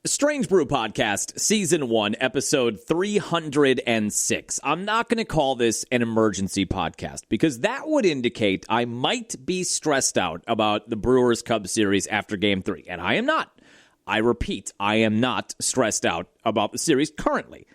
Strange Brew Podcast, Season 1, Episode 306. I'm not going to call this an emergency podcast because that would indicate I might be stressed out about the Brewers Cubs series after Game 3, and I am not. I repeat, I am not stressed out about the series currently.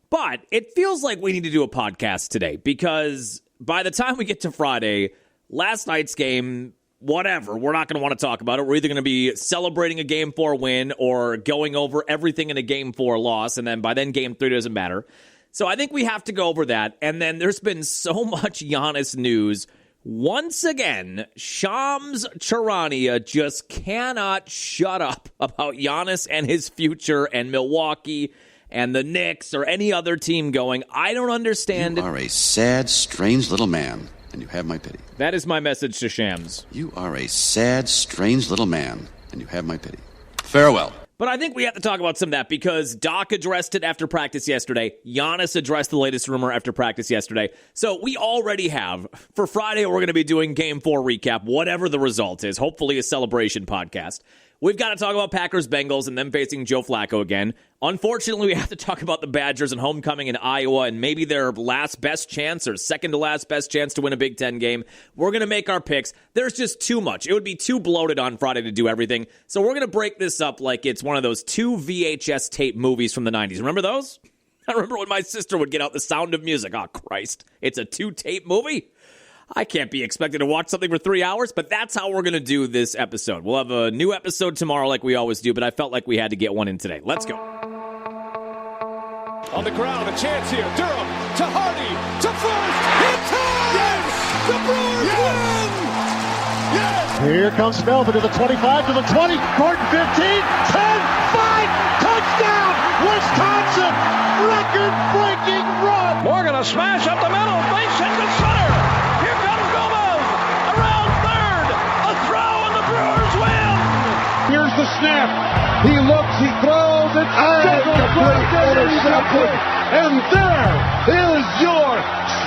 But it feels like we need to do a podcast today because by the time we get to Friday, last night's game, whatever, we're not going to want to talk about it. We're either going to be celebrating a Game 4 win or going over everything in a Game 4 loss, and then by then Game 3 doesn't matter. So I think we have to go over that. And then there's been so much Giannis news. Once again, Shams Charania just cannot shut up about Giannis and his future and Milwaukee and the Knicks or any other team going. I don't understand. You are a sad, strange little man, and you have my pity. That is my message to Shams. You are a sad, strange little man, and you have my pity. Farewell. But I think we have to talk about some of that because Doc addressed it after practice yesterday. Giannis addressed the latest rumor after practice yesterday. So we already have, for Friday, we're going to be doing Game 4 recap, whatever the result is, hopefully a celebration podcast. We've got to talk about Packers-Bengals and them facing Joe Flacco again. Unfortunately, we have to talk about the Badgers and homecoming in Iowa and maybe their last best chance or second to last best chance to win a Big Ten game. We're going to make our picks. There's just too much. It would be too bloated on Friday to do everything. So we're going to break this up like it's one of those 2 VHS tape movies from the 90s. Remember those? I remember when my sister would get out The Sound of Music. Oh, Christ. It's a 2-tape movie? I can't be expected to watch something for 3 hours, but that's how we're going to do this episode. We'll have a new episode tomorrow like we always do, but I felt like we had to get one in today. Let's go. On the ground, a chance here. Durham to Hardy to first. Hit time! Yes! The Brewers win! Yes! Here comes Melvin to the 25, to the 20, Gordon 15, 10, 5, touchdown! Wisconsin! Record-breaking run! Morgan, a smash up the middle, base hit to center. Here comes Gomez around third. A throw and the Brewers win! Here's the snap. He looks, he throws, it's complete intercepted. And there is your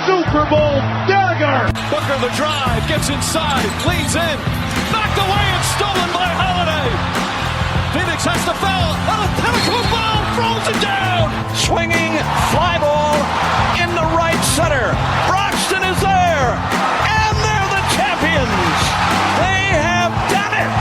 Super Bowl dagger. Booker the drive, gets inside, leans in, knocked away and stolen by Holiday. Phoenix has to foul, on a pinnacle ball, throws it down. Swinging fly ball in the right center. Broxton is there, and they're the champions. They have done it.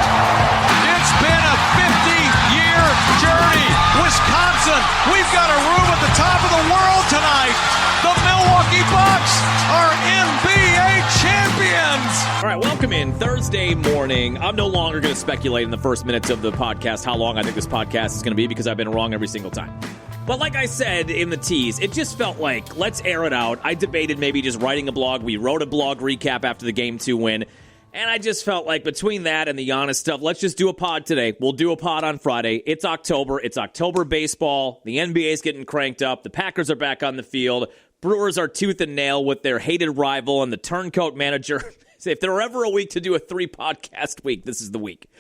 It's been a 50-year journey. Wisconsin, we've got a room at the top of the world tonight. The Milwaukee Bucks are NBA champions. All right, welcome in Thursday morning. I'm no longer going to speculate in the first minutes of the podcast how long I think this podcast is going to be because I've been wrong every single time. But like I said in the tease, it just felt like, let's air it out. I debated maybe just writing a blog. We wrote a blog recap after the Game 2 win. And I just felt like between that and the Giannis stuff, let's just do a pod today. We'll do a pod on Friday. It's October. It's October baseball. The NBA is getting cranked up. The Packers are back on the field. Brewers are tooth and nail with their hated rival and the turncoat manager. If there were ever a week to do a 3-podcast week, this is the week.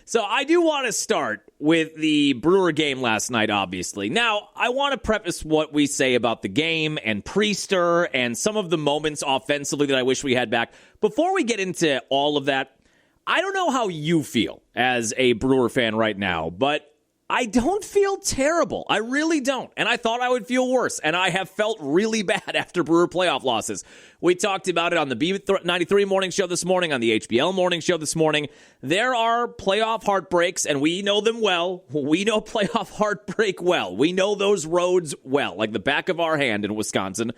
So I do want to start with the Brewer game last night, obviously. Now, I want to preface what we say about the game and Priester and some of the moments offensively that I wish we had back. Before we get into all of that, I don't know how you feel as a Brewer fan right now, but I don't feel terrible. I really don't. And I thought I would feel worse. And I have felt really bad after Brewer playoff losses. We talked about it on the B93 morning show this morning, on the HBL morning show this morning. There are playoff heartbreaks, and we know them well. We know playoff heartbreak well. We know those roads well, like the back of our hand in Wisconsin.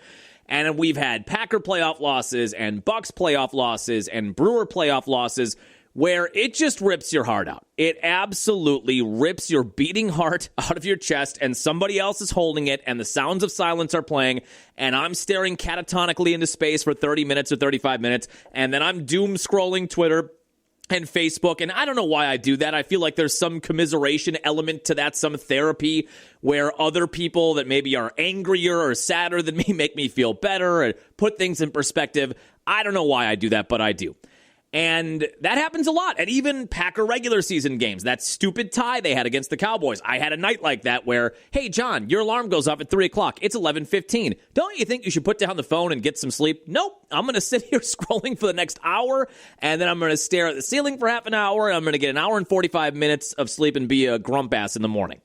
And we've had Packer playoff losses and Bucks playoff losses and Brewer playoff losses where it just rips your heart out. It absolutely rips your beating heart out of your chest, and somebody else is holding it, and the sounds of silence are playing, and I'm staring catatonically into space for 30 minutes or 35 minutes, and then I'm doom-scrolling Twitter and Facebook, and I don't know why I do that. I feel like there's some commiseration element to that, some therapy where other people that maybe are angrier or sadder than me make me feel better or put things in perspective. I don't know why I do that, but I do. And that happens a lot. And even Packer regular season games, that stupid tie they had against the Cowboys. I had a night like that where, hey, John, your alarm goes off at 3 o'clock. It's 11:15. Don't you think you should put down the phone and get some sleep? Nope. I'm going to sit here scrolling for the next hour, and then I'm going to stare at the ceiling for half an hour, and I'm going to get an hour and 45 minutes of sleep and be a grump ass in the morning.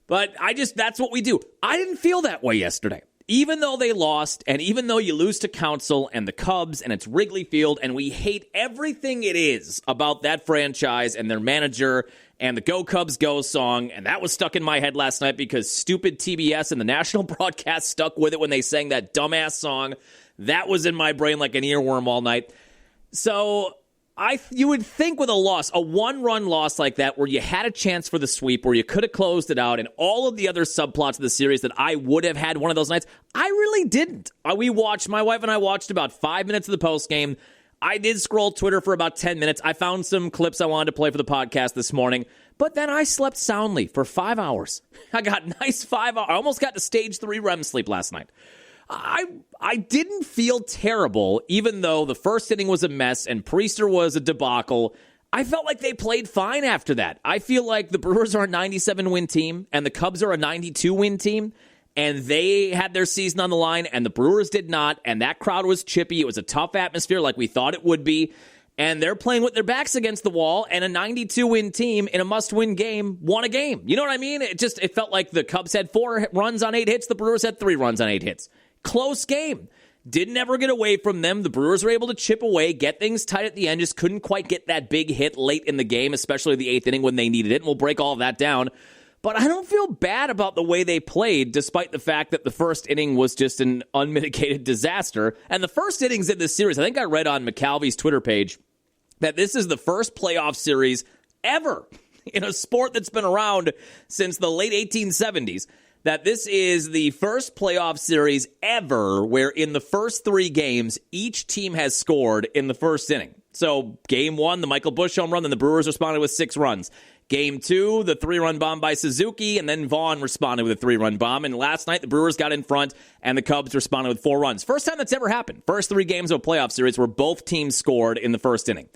But that's what we do. I didn't feel that way yesterday. Even though they lost, and even though you lose to Council and the Cubs, and it's Wrigley Field, and we hate everything it is about that franchise and their manager and the Go Cubs Go song, and that was stuck in my head last night because stupid TBS and the national broadcast stuck with it when they sang that dumbass song. That was in my brain like an earworm all night. So you would think with a loss, a one-run loss like that, where you had a chance for the sweep, where you could have closed it out, and all of the other subplots of the series that I would have had one of those nights, I really didn't. My wife and I watched about 5 minutes of the postgame. I did scroll Twitter for about 10 minutes. I found some clips I wanted to play for the podcast this morning, but then I slept soundly for 5 hours. I got nice 5 hours. I almost got to stage 3 REM sleep last night. I didn't feel terrible, even though the first inning was a mess and Priester was a debacle. I felt like they played fine after that. I feel like the Brewers are a 97-win team and the Cubs are a 92-win team, and they had their season on the line and the Brewers did not, and that crowd was chippy. It was a tough atmosphere like we thought it would be, and they're playing with their backs against the wall, and a 92-win team in a must-win game won a game. You know what I mean? It felt like the Cubs had 4 runs on 8 hits, the Brewers had 3 runs on 8 hits. Close game. Didn't ever get away from them. The Brewers were able to chip away, get things tight at the end, just couldn't quite get that big hit late in the game, especially the 8th inning when they needed it, and we'll break all of that down. But I don't feel bad about the way they played, despite the fact that the first inning was just an unmitigated disaster. And the first innings in this series, I think I read on McCalvy's Twitter page that this is the first playoff series ever in a sport that's been around since the late 1870s. That this is the first playoff series ever where in the first 3 games, each team has scored in the first inning. So game 1, the Michael Busch home run, then the Brewers responded with 6 runs. Game 2, the 3-run bomb by Suzuki, and then Vaughn responded with a 3-run bomb. And last night, the Brewers got in front, and the Cubs responded with 4 runs. First time that's ever happened. First 3 games of a playoff series where both teams scored in the first inning.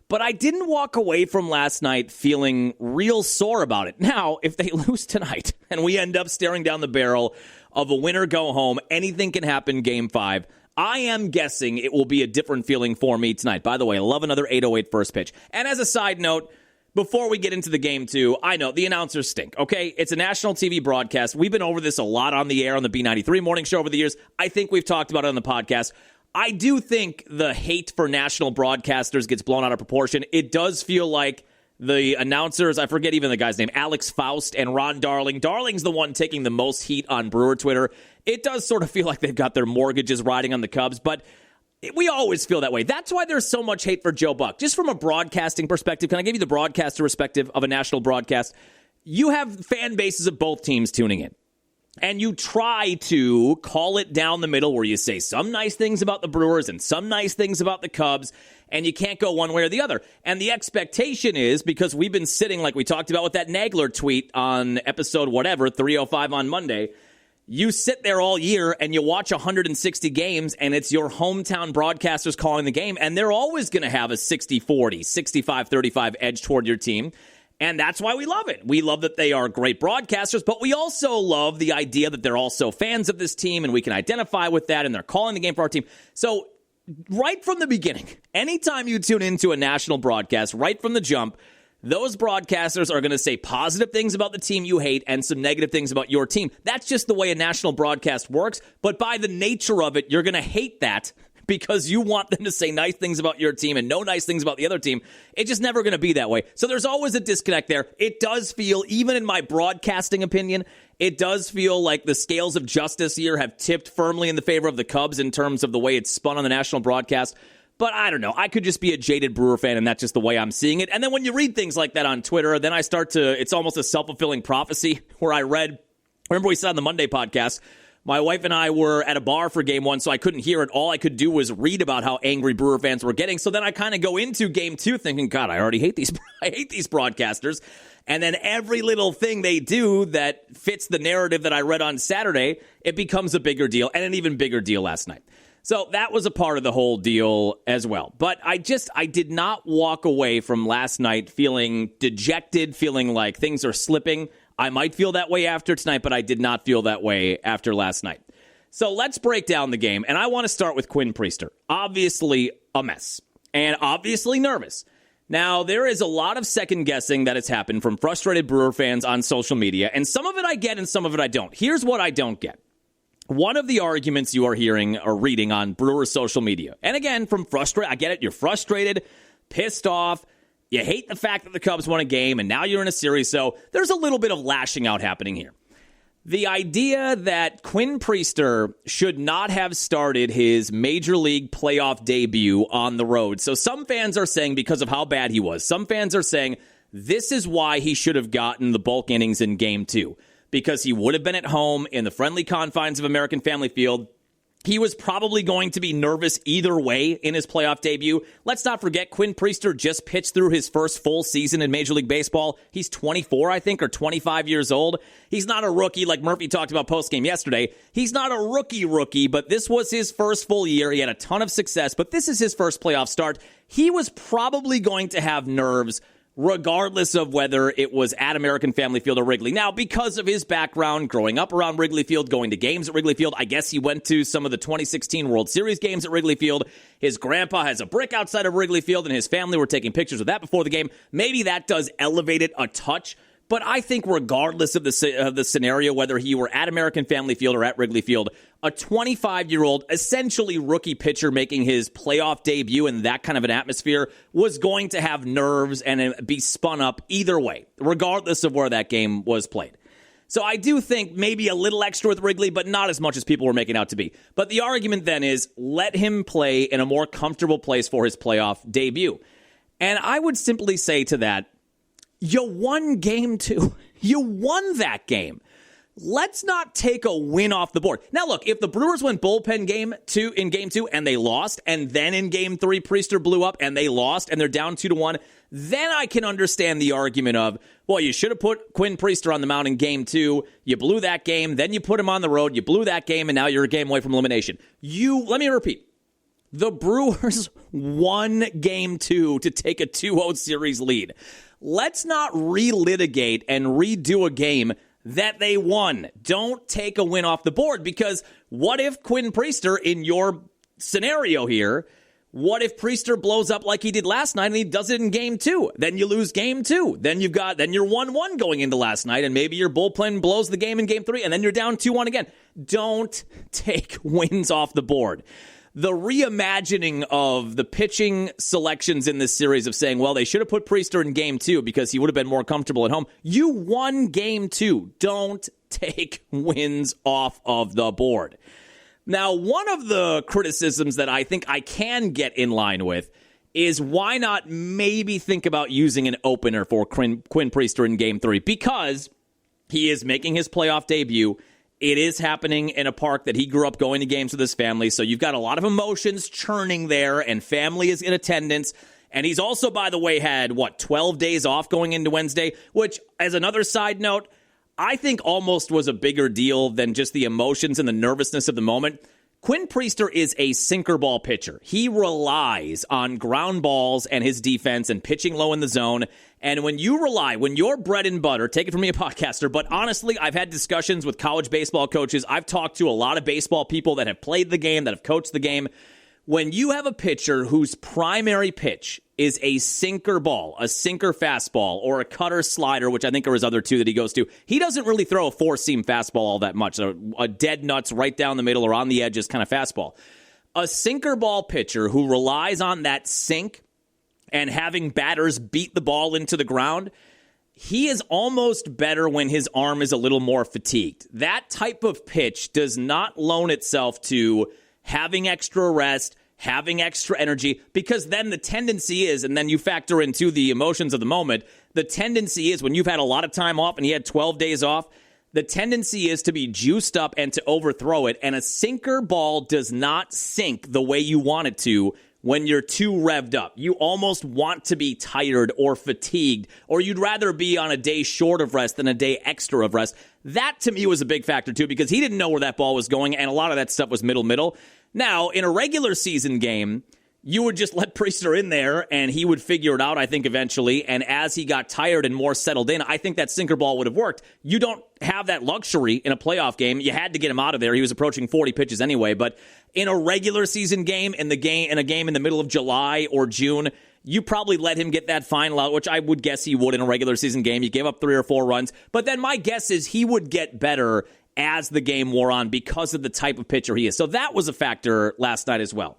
But I didn't walk away from last night feeling real sore about it. Now, if they lose tonight and we end up staring down the barrel of a winner go home, anything can happen game 5. I am guessing it will be a different feeling for me tonight. By the way, I love another 808 first pitch. And as a side note, before we get into the game 2, I know the announcers stink, okay? It's a national TV broadcast. We've been over this a lot on the air on the B93 morning show over the years. I think we've talked about it on the podcast. I do think the hate for national broadcasters gets blown out of proportion. It does feel like the announcers, I forget even the guy's name, Alex Faust and Ron Darling. Darling's the one taking the most heat on Brewer Twitter. It does sort of feel like they've got their mortgages riding on the Cubs, but we always feel that way. That's why there's so much hate for Joe Buck. Just from a broadcasting perspective, can I give you the broadcaster perspective of a national broadcast? You have fan bases of both teams tuning in. And you try to call it down the middle where you say some nice things about the Brewers and some nice things about the Cubs, and you can't go one way or the other. And the expectation is, because we've been sitting, like we talked about with that Nagler tweet on episode 305 on Monday, you sit there all year and you watch 160 games, and it's your hometown broadcasters calling the game, and they're always going to have a 60-40, 65-35 edge toward your team. And that's why we love it. We love that they are great broadcasters, but we also love the idea that they're also fans of this team, and we can identify with that, and they're calling the game for our team. So right from the beginning, anytime you tune into a national broadcast, right from the jump, those broadcasters are going to say positive things about the team you hate and some negative things about your team. That's just the way a national broadcast works, but by the nature of it, you're going to hate that because you want them to say nice things about your team and no nice things about the other team. It's just never going to be that way. So there's always a disconnect there. It does feel, even in my broadcasting opinion, it does feel like the scales of justice here have tipped firmly in the favor of the Cubs in terms of the way it's spun on the national broadcast. But I don't know. I could just be a jaded Brewer fan, and that's just the way I'm seeing it. And then when you read things like that on Twitter, then I start to, it's almost a self-fulfilling prophecy where I remember we said on the Monday podcast, my wife and I were at a bar for game 1, so I couldn't hear it. All I could do was read about how angry Brewer fans were getting. So then I kind of go into game 2 thinking, God, I already hate these. I hate these broadcasters. And then every little thing they do that fits the narrative that I read on Saturday, it becomes a bigger deal, and an even bigger deal last night. So that was a part of the whole deal as well. But I did not walk away from last night feeling dejected, feeling like things are slipping. I might feel that way after tonight, but I did not feel that way after last night. So let's break down the game, and I want to start with Quinn Priester. Obviously a mess, and obviously nervous. Now, there is a lot of second guessing that has happened from frustrated Brewer fans on social media, and some of it I get and some of it I don't. Here's what I don't get. One of the arguments you are hearing or reading on Brewers social media, and again, from frustrated, I get it, you're frustrated, pissed off, you hate the fact that the Cubs won a game, and now you're in a series, so there's a little bit of lashing out happening here. The idea that Quinn Priester should not have started his Major League playoff debut on the road. So some fans are saying because of how bad he was. Some fans are saying this is why he should have gotten the bulk innings in Game 2. Because he would have been at home in the friendly confines of American Family Field. He was probably going to be nervous either way in his playoff debut. Let's not forget, Quinn Priester just pitched through his first full season in Major League Baseball. He's 24, I think, or 25 years old. He's not a rookie like Murphy talked about postgame yesterday. He's not a rookie, but this was his first full year. He had a ton of success, but this is his first playoff start. He was probably going to have nerves regardless of whether it was at American Family Field or Wrigley. Now, because of his background, growing up around Wrigley Field, going to games at Wrigley Field, I guess he went to some of the 2016 World Series games at Wrigley Field. His grandpa has a brick outside of Wrigley Field, and his family were taking pictures of that before the game. Maybe that does elevate it a touch. But I think regardless of the scenario, whether he were at American Family Field or at Wrigley Field, a 25-year-old, essentially rookie pitcher making his playoff debut in that kind of an atmosphere was going to have nerves and be spun up either way, regardless of where that game was played. So I do think maybe a little extra with Wrigley, but not as much as people were making out to be. But the argument then is let him play in a more comfortable place for his playoff debut. And I would simply say to that, you won Game 2. You won that game. Let's not take a win off the board. Now, look, if the Brewers went bullpen Game 2 in Game 2 and they lost, and then in Game 3 Priester blew up and they lost and they're down 2-1, then I can understand the argument of, well, you should have put Quinn Priester on the mound in Game 2. You blew that game. Then you put him on the road. You blew that game, and now you're a game away from elimination. Let me repeat. The Brewers won Game 2 to take a 2-0 series lead. Let's not relitigate and redo a game that they won. Don't take a win off the board, because what if Quinn Priester, in your scenario here, what if Priester blows up like he did last night and he does it in Game 2? Then you lose Game 2. Then you're 1-1 going into last night, and maybe your bullpen blows the game in Game 3, and then you're down 2-1 again. Don't take wins off the board. The reimagining of the pitching selections in this series of saying, well, they should have put Priester in Game 2 because he would have been more comfortable at home. You won Game 2. Don't take wins off of the board. Now, one of the criticisms that I think I can get in line with is why not maybe think about using an opener for Quinn Priester in Game 3, because he is making his playoff debut. It is happening in a park that he grew up going to games with his family, so you've got a lot of emotions churning there, and family is in attendance. And he's also, by the way, had, 12 days off going into Wednesday, which, as another side note, I think almost was a bigger deal than just the emotions and the nervousness of the moment. Quinn Priester is a sinker ball pitcher. He relies on ground balls and his defense and pitching low in the zone. And when your bread and butter, take it from me, a podcaster, but honestly, I've had discussions with college baseball coaches. I've talked to a lot of baseball people that have played the game, that have coached the game. When you have a pitcher whose primary pitch is a sinker ball, a sinker fastball, or a cutter slider, which I think are his other two that he goes to, he doesn't really throw a four-seam fastball all that much. A dead nuts right down the middle or on the edges kind of fastball. A sinker ball pitcher who relies on that sink and having batters beat the ball into the ground, he is almost better when his arm is a little more fatigued. That type of pitch does not loan itself to having extra rest, having extra energy, because then the tendency is, and then you factor into the emotions of the moment, the tendency is when you've had a lot of time off and he had 12 days off, the tendency is to be juiced up and to overthrow it, and a sinker ball does not sink the way you want it to when you're too revved up. You almost want to be tired or fatigued, or you'd rather be on a day short of rest than a day extra of rest. That, to me, was a big factor, too, because he didn't know where that ball was going, and a lot of that stuff was middle. Now, in a regular season game, you would just let Priester in there, and he would figure it out, I think, eventually. And as he got tired and more settled in, I think that sinker ball would have worked. You don't have that luxury in a playoff game. You had to get him out of there. He was approaching 40 pitches anyway. But in a regular season game, in a game in the middle of July or June, you probably let him get that final out, which I would guess he would in a regular season game. You gave up 3 or 4 runs. But then my guess is he would get better as the game wore on because of the type of pitcher he is. So that was a factor last night as well.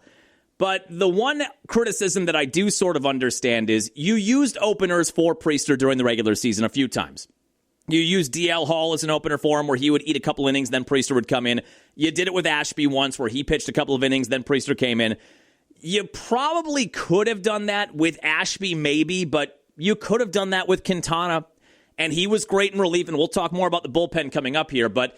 But the one criticism that I do sort of understand is you used openers for Priester during the regular season a few times. You used DL Hall as an opener for him where he would eat a couple innings, then Priester would come in. You did it with Ashby once where he pitched a couple of innings, then Priester came in. You probably could have done that with Ashby maybe, but you could have done that with Quintana. And he was great in relief, and we'll talk more about the bullpen coming up here, but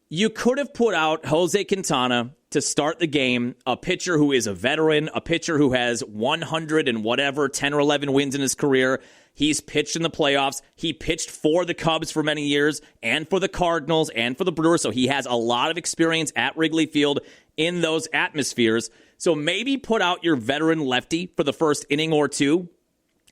you could have put out Jose Quintana to start the game, a pitcher who is a veteran, a pitcher who has 100 and whatever, 10 or 11 wins in his career. He's pitched in the playoffs. He pitched for the Cubs for many years and for the Cardinals and for the Brewers, so he has a lot of experience at Wrigley Field in those atmospheres. So maybe put out your veteran lefty for the first inning or two.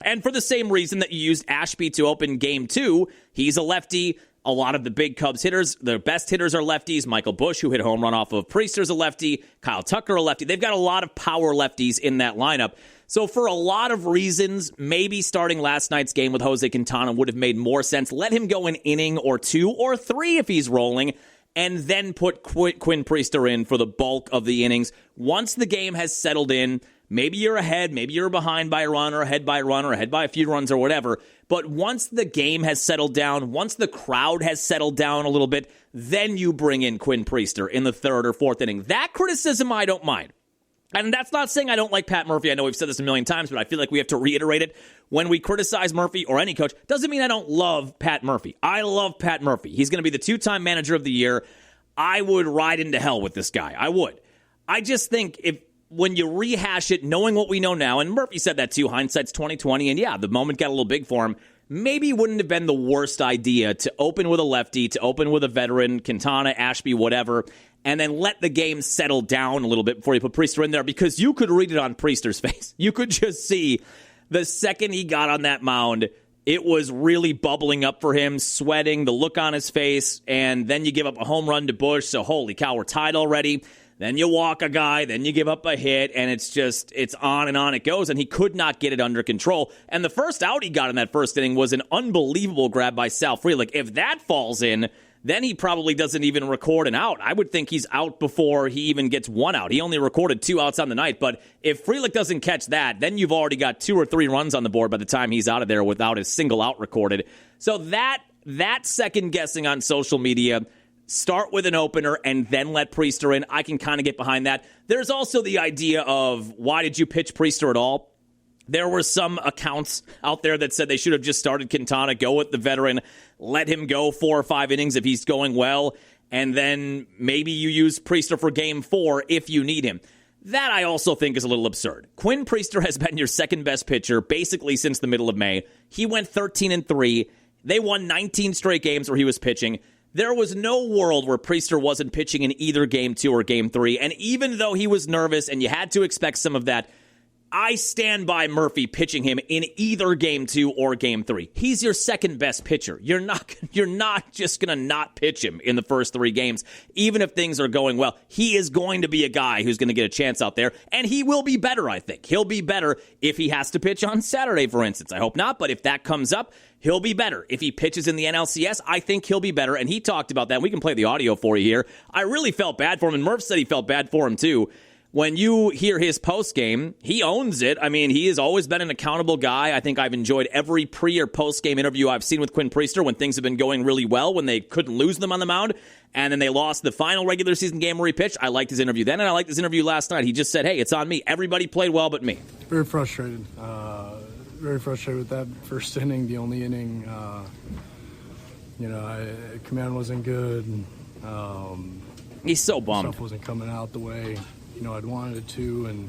And for the same reason that you used Ashby to open Game 2, he's a lefty. A lot of the big Cubs hitters, their best hitters are lefties. Michael Busch, who hit a home run off of Priester's a lefty. Kyle Tucker, a lefty. They've got a lot of power lefties in that lineup. So for a lot of reasons, maybe starting last night's game with Jose Quintana would have made more sense. Let him go an inning or 2 or 3 if he's rolling, and then put Quinn Priester in for the bulk of the innings. Once the game has settled in, maybe you're ahead, maybe you're behind by a run or ahead by a run or ahead by a few runs or whatever. But once the game has settled down, once the crowd has settled down a little bit, then you bring in Quinn Priester in the 3rd or 4th inning. That criticism I don't mind. And that's not saying I don't like Pat Murphy. I know we've said this a million times, but I feel like we have to reiterate it. When we criticize Murphy or any coach, doesn't mean I don't love Pat Murphy. I love Pat Murphy. He's going to be the 2-time manager of the year. I would ride into hell with this guy. I would. I just think when you rehash it, knowing what we know now, and Murphy said that too, hindsight's 20/20, and yeah, the moment got a little big for him. Maybe it wouldn't have been the worst idea to open with a lefty, to open with a veteran, Quintana, Ashby, whatever, and then let the game settle down a little bit before you put Priester in there, because you could read it on Priester's face. You could just see the second he got on that mound, it was really bubbling up for him, sweating, the look on his face, and then you give up a home run to Busch, so holy cow, we're tied already. Then you walk a guy, then you give up a hit, and it's on and on it goes, and he could not get it under control. And the first out he got in that first inning was an unbelievable grab by Sal Frelick. If that falls in, then he probably doesn't even record an out. I would think he's out before he even gets 1 out. He only recorded 2 outs on the night, but if Frelick doesn't catch that, then you've already got 2 or 3 runs on the board by the time he's out of there without a single out recorded. So that second guessing on social media, start with an opener and then let Priester in, I can kind of get behind that. There's also the idea of, why did you pitch Priester at all? There were some accounts out there that said they should have just started Quintana, go with the veteran, let him go 4 or 5 innings if he's going well, and then maybe you use Priester for Game 4 if you need him. That I also think is a little absurd. Quinn Priester has been your second best pitcher basically since the middle of May. He went 13-3. They won 19 straight games where he was pitching. There was no world where Priester wasn't pitching in either Game 2 or Game 3, and even though he was nervous and you had to expect some of that, I stand by Murphy pitching him in either Game 2 or Game 3. He's your second best pitcher. You're not just going to not pitch him in the first 3 games, even if things are going well. He is going to be a guy who's going to get a chance out there, and he will be better, I think. He'll be better if he has to pitch on Saturday, for instance. I hope not, but if that comes up, he'll be better. If he pitches in the NLCS, I think he'll be better, and he talked about that. We can play the audio for you here. I really felt bad for him, and Murph said he felt bad for him, too. When you hear his post-game, he owns it. I mean, he has always been an accountable guy. I think I've enjoyed every pre- or post-game interview I've seen with Quinn Priester when things have been going really well, when they couldn't lose them on the mound, and then they lost the final regular season game where he pitched. I liked his interview then, and I liked his interview last night. He just said, hey, it's on me. Everybody played well but me. Very frustrated. Very frustrated with that first inning, the only inning. Command wasn't good. He's so bummed. Stuff wasn't coming out the way I'd wanted it to,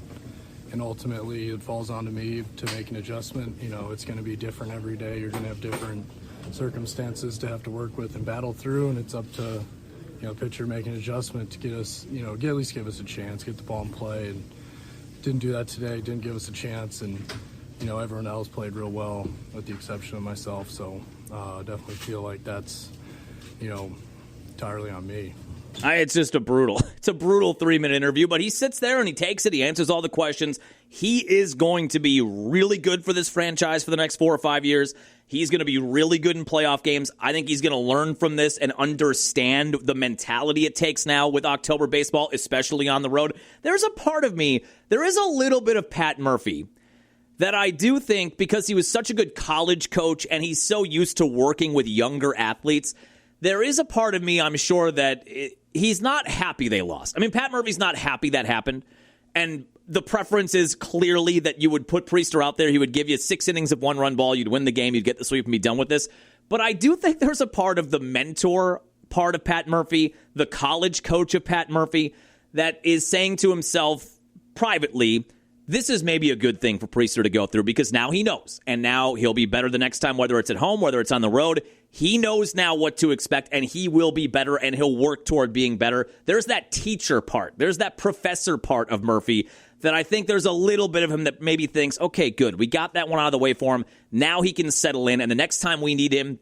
and ultimately it falls onto me to make an adjustment. It's going to be different every day. You're going to have different circumstances to have to work with and battle through, and it's up to pitcher make an adjustment to get us, at least give us a chance, get the ball in play, and didn't do that today. Didn't give us a chance, and everyone else played real well with the exception of myself. So definitely feel like that's entirely on me. It's just it's a brutal 3-minute interview, but he sits there and he takes it. He answers all the questions. He is going to be really good for this franchise for the next 4 or 5 years. He's going to be really good in playoff games. I think he's going to learn from this and understand the mentality it takes now with October baseball, especially on the road. There's a part of me, there is a little bit of Pat Murphy that I do think, because he was such a good college coach and he's so used to working with younger athletes, there is a part of me, I'm sure, that he's not happy they lost. I mean, Pat Murphy's not happy that happened, and the preference is clearly that you would put Priester out there. He would give you 6 innings of 1-run ball. You'd win the game. You'd get the sweep and be done with this. But I do think there's a part of the mentor part of Pat Murphy, the college coach of Pat Murphy, that is saying to himself privately, this is maybe a good thing for Priester to go through, because now he knows. And now he'll be better the next time, whether it's at home, whether it's on the road. He knows now what to expect, and he will be better, and he'll work toward being better. There's that teacher part. There's that professor part of Murphy that I think there's a little bit of him that maybe thinks, okay, good, we got that one out of the way for him. Now he can settle in, and the next time we need him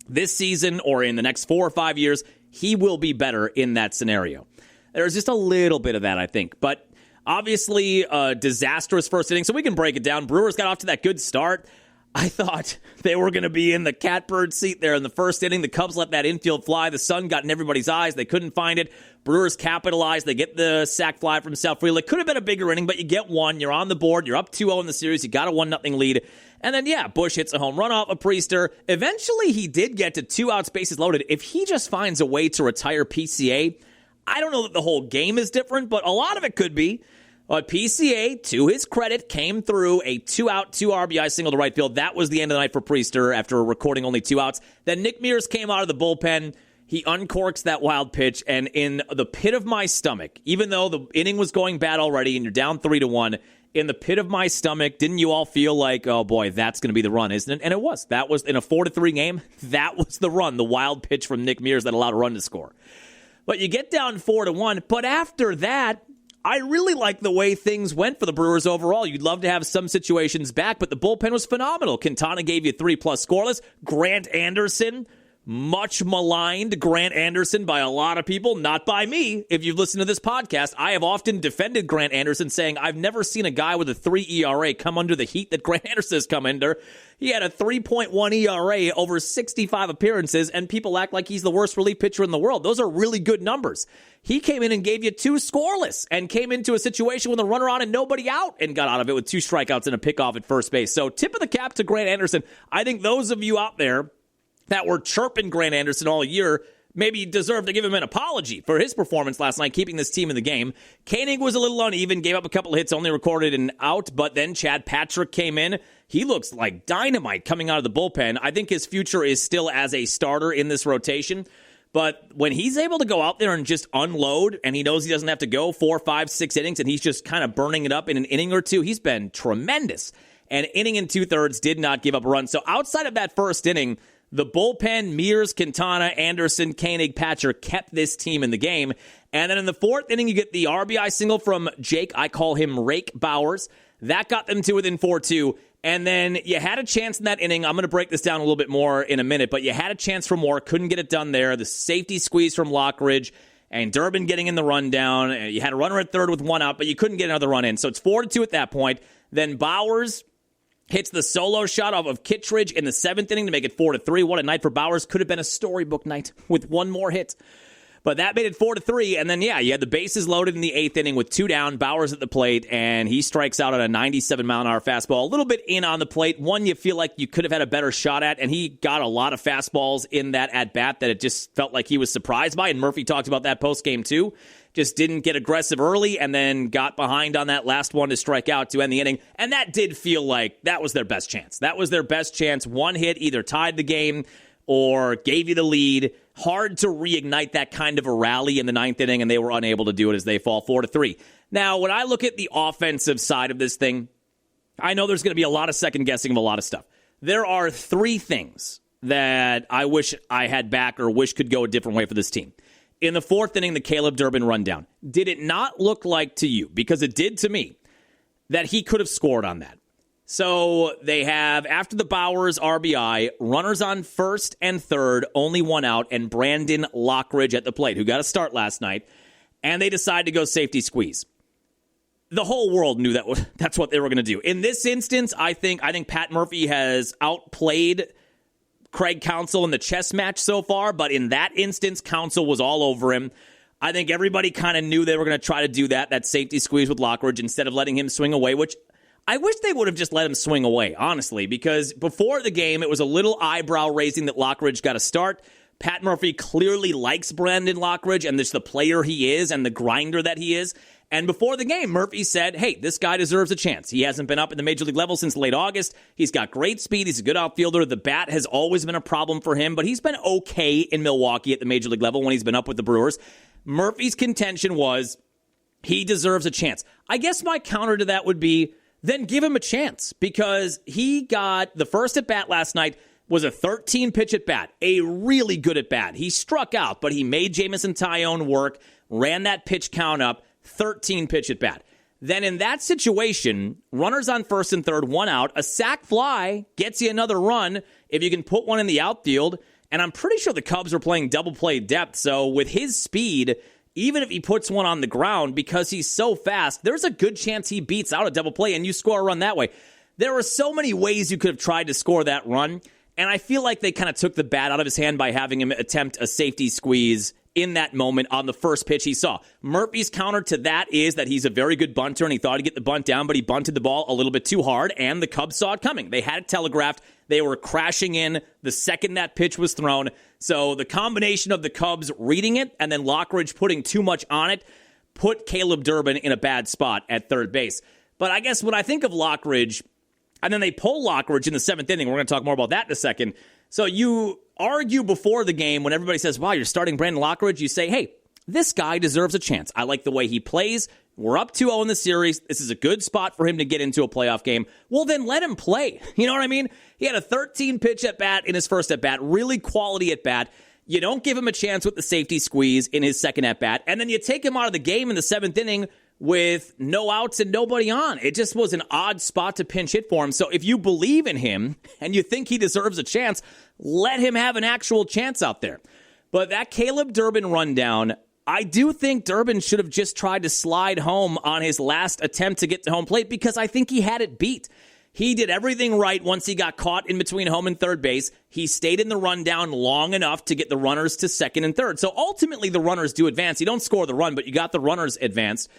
this season or in the next 4 or 5 years, he will be better in that scenario. There's just a little bit of that, I think. But obviously, a disastrous first inning, so we can break it down. Brewers got off to that good start. I thought they were going to be in the catbird seat there in the first inning. The Cubs let that infield fly. The sun got in everybody's eyes. They couldn't find it. Brewers capitalized. They get the sac fly from South Freely. It could have been a bigger inning, but you get one. You're on the board. You're up 2-0 in the series. You got a 1-0 lead. And then, Bush hits a home run off of Priester. Eventually, he did get to 2 outs, bases loaded. If he just finds a way to retire PCA, I don't know that the whole game is different, but a lot of it could be. But PCA, to his credit, came through a 2-out, 2 RBI single to right field. That was the end of the night for Priester after recording only 2 outs. Then Nick Mears came out of the bullpen. He uncorks that wild pitch, and in the pit of my stomach, even though the inning was going bad already and you're down 3-1, in the pit of my stomach, didn't you all feel like, oh boy, that's going to be the run, isn't it? And it was. That was in a 4-3 game. That was the run, the wild pitch from Nick Mears that allowed a run to score. But you get down 4-1, but after that, I really like the way things went for the Brewers overall. You'd love to have some situations back, but the bullpen was phenomenal. Quintana gave you 3+ scoreless. Grant Anderson, much maligned Grant Anderson by a lot of people, not by me. If you've listened to this podcast, I have often defended Grant Anderson, saying I've never seen a guy with a 3 ERA come under the heat that Grant Anderson has come under. He had a 3.1 ERA over 65 appearances, and people act like he's the worst relief pitcher in the world. Those are really good numbers. He came in and gave you 2 scoreless and came into a situation with a runner on and nobody out and got out of it with 2 strikeouts and a pickoff at first base. So tip of the cap to Grant Anderson. I think those of you out there that were chirping Grant Anderson all year maybe deserve to give him an apology for his performance last night, keeping this team in the game. Koenig was a little uneven, gave up a couple of hits, only recorded an out, but then Chad Patrick came in. He looks like dynamite coming out of the bullpen. I think his future is still as a starter in this rotation. But when he's able to go out there and just unload, and he knows he doesn't have to go 4, 5, 6 innings, and he's just kind of burning it up in an inning or two, he's been tremendous. And inning and 2/3 did not give up a run. So outside of that first inning, the bullpen, Mears, Quintana, Anderson, Koenig, Patrick kept this team in the game. And then in the 4th inning, you get the RBI single from Jake. I call him Rake Bowers. That got them to within 4-2. And then you had a chance in that inning. I'm going to break this down a little bit more in a minute, but you had a chance for more. Couldn't get it done there. The safety squeeze from Lockridge and Durbin getting in the rundown. You had a runner at third with 1 out, but you couldn't get another run in. So it's 4-2 at that point. Then Bowers hits the solo shot off of Kittredge in the 7th inning to make it 4-3. What a night for Bowers. Could have been a storybook night with 1 more hit. But that made it 4-3, and then, you had the bases loaded in the 8th inning with 2 down, Bowers at the plate, and he strikes out on a 97-mile-an-hour fastball. A little bit in on the plate. One you feel like you could have had a better shot at, and he got a lot of fastballs in that at-bat that it just felt like he was surprised by, and Murphy talked about that post-game too. Just didn't get aggressive early, and then got behind on that last one to strike out to end the inning, and that did feel like that was their best chance. That was their best chance. 1 hit either tied the game or gave you the lead. Hard to reignite that kind of a rally in the 9th inning, and they were unable to do it as they fall 4-3. Now, when I look at the offensive side of this thing, I know there's going to be a lot of second-guessing of a lot of stuff. There are 3 things that I wish I had back or wish could go a different way for this team. In the 4th inning, the Caleb Durbin rundown. Did it not look like to you, because it did to me, that he could have scored on that? So they have, after the Bowers RBI, runners on first and third, only one out, and Brandon Lockridge at the plate, who got a start last night, and they decided to go safety squeeze. The whole world knew that's what they were going to do. In this instance, I think Pat Murphy has outplayed Craig Counsell in the chess match so far, but in that instance, Counsell was all over him. I think everybody kind of knew they were going to try to do that safety squeeze with Lockridge instead of letting him swing away, which I wish they would have just let him swing away, honestly, because before the game, it was a little eyebrow-raising that Lockridge got a start. Pat Murphy clearly likes Brandon Lockridge and just the player he is and the grinder that he is. And before the game, Murphy said, hey, this guy deserves a chance. He hasn't been up at the major league level since late August. He's got great speed. He's a good outfielder. The bat has always been a problem for him, but he's been okay in Milwaukee at the major league level when he's been up with the Brewers. Murphy's contention was he deserves a chance. I guess my counter to that would be, then give him a chance, because he got the first at-bat last night was a 13-pitch at-bat, a really good at-bat. He struck out, but he made Jamison Tyone work, ran that pitch count up, 13-pitch at-bat. Then in that situation, runners on first and third, one out, a sac fly gets you another run if you can put one in the outfield, and I'm pretty sure the Cubs are playing double play depth, so with his speed, even if he puts one on the ground, because he's so fast, there's a good chance he beats out a double play and you score a run that way. There were so many ways you could have tried to score that run, and I feel like they kind of took the bat out of his hand by having him attempt a safety squeeze in that moment on the first pitch he saw. Murphy's counter to that is that he's a very good bunter, and he thought he'd get the bunt down, but he bunted the ball a little bit too hard, and the Cubs saw it coming. They had it telegraphed. They were crashing in the second that pitch was thrown. So the combination of the Cubs reading it and then Lockridge putting too much on it put Caleb Durbin in a bad spot at third base. But I guess when I think of Lockridge, and then they pull Lockridge in the seventh inning, we're going to talk more about that in a second. So you argue before the game when everybody says, wow, you're starting Brandon Lockridge, you say, hey, this guy deserves a chance. I like the way he plays. We're up 2-0 in the series. This is a good spot for him to get into a playoff game. Well, then let him play. You know what I mean? He had a 13-pitch at-bat in his first at-bat, really quality at-bat. You don't give him a chance with the safety squeeze in his second at-bat, and then you take him out of the game in the seventh inning with no outs and nobody on. It just was an odd spot to pinch hit for him. So if you believe in him and you think he deserves a chance, let him have an actual chance out there. But that Caleb Durbin rundown, I do think Durbin should have just tried to slide home on his last attempt to get to home plate, because I think he had it beat. He did everything right once he got caught in between home and third base. He stayed in the rundown long enough to get the runners to second and third. So ultimately the runners do advance. You don't score the run, but you got the runners advanced.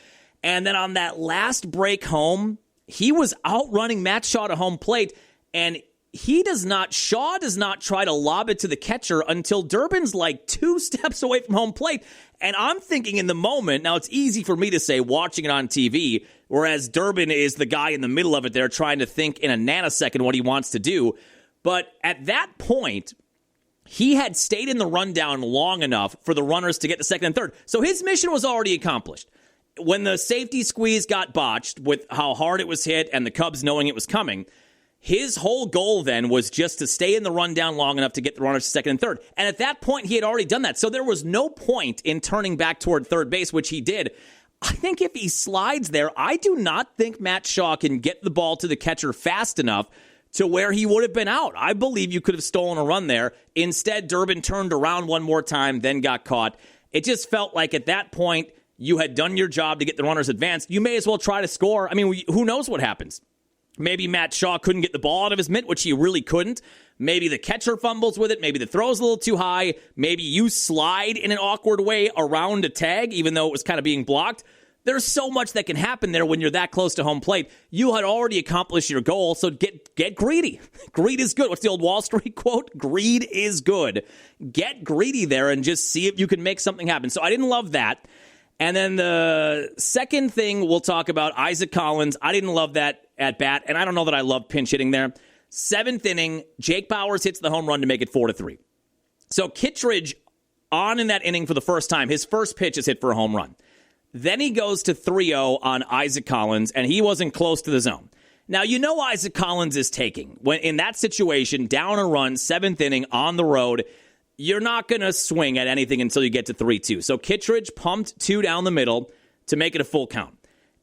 And then on that last break home, he was outrunning Matt Shaw to home plate, and Shaw does not try to lob it to the catcher until Durbin's like 2 steps away from home plate. And I'm thinking in the moment, now it's easy for me to say watching it on TV, whereas Durbin is the guy in the middle of it there trying to think in a nanosecond what he wants to do. But at that point, he had stayed in the rundown long enough for the runners to get to second and third. So his mission was already accomplished. When the safety squeeze got botched with how hard it was hit and the Cubs knowing it was coming, his whole goal then was just to stay in the rundown long enough to get the runners to second and third. And at that point, he had already done that. So there was no point in turning back toward third base, which he did. I think if he slides there, I do not think Matt Shaw can get the ball to the catcher fast enough to where he would have been out. I believe you could have stolen a run there. Instead, Durbin turned around one more time, then got caught. It just felt like at that point, you had done your job to get the runners advanced. You may as well try to score. I mean, who knows what happens? Maybe Matt Shaw couldn't get the ball out of his mitt, which he really couldn't. Maybe the catcher fumbles with it. Maybe the throw's a little too high. Maybe you slide in an awkward way around a tag, even though it was kind of being blocked. There's so much that can happen there when you're that close to home plate. You had already accomplished your goal, so get greedy. Greed is good. What's the old Wall Street quote? Greed is good. Get greedy there and just see if you can make something happen. So I didn't love that. And then the second thing we'll talk about, Isaac Collins. I didn't love that at bat, and I don't know that I love pinch hitting there. Seventh inning, Jake Bauers hits the home run to make it 4-3. So Kittredge on in that inning for the first time. His first pitch is hit for a home run. Then he goes to 3-0 on Isaac Collins, and he wasn't close to the zone. Now, you know Isaac Collins is taking. When in that situation, down a run, seventh inning, on the road, you're not going to swing at anything until you get to 3-2. So Kittredge pumped 2 down the middle to make it a full count.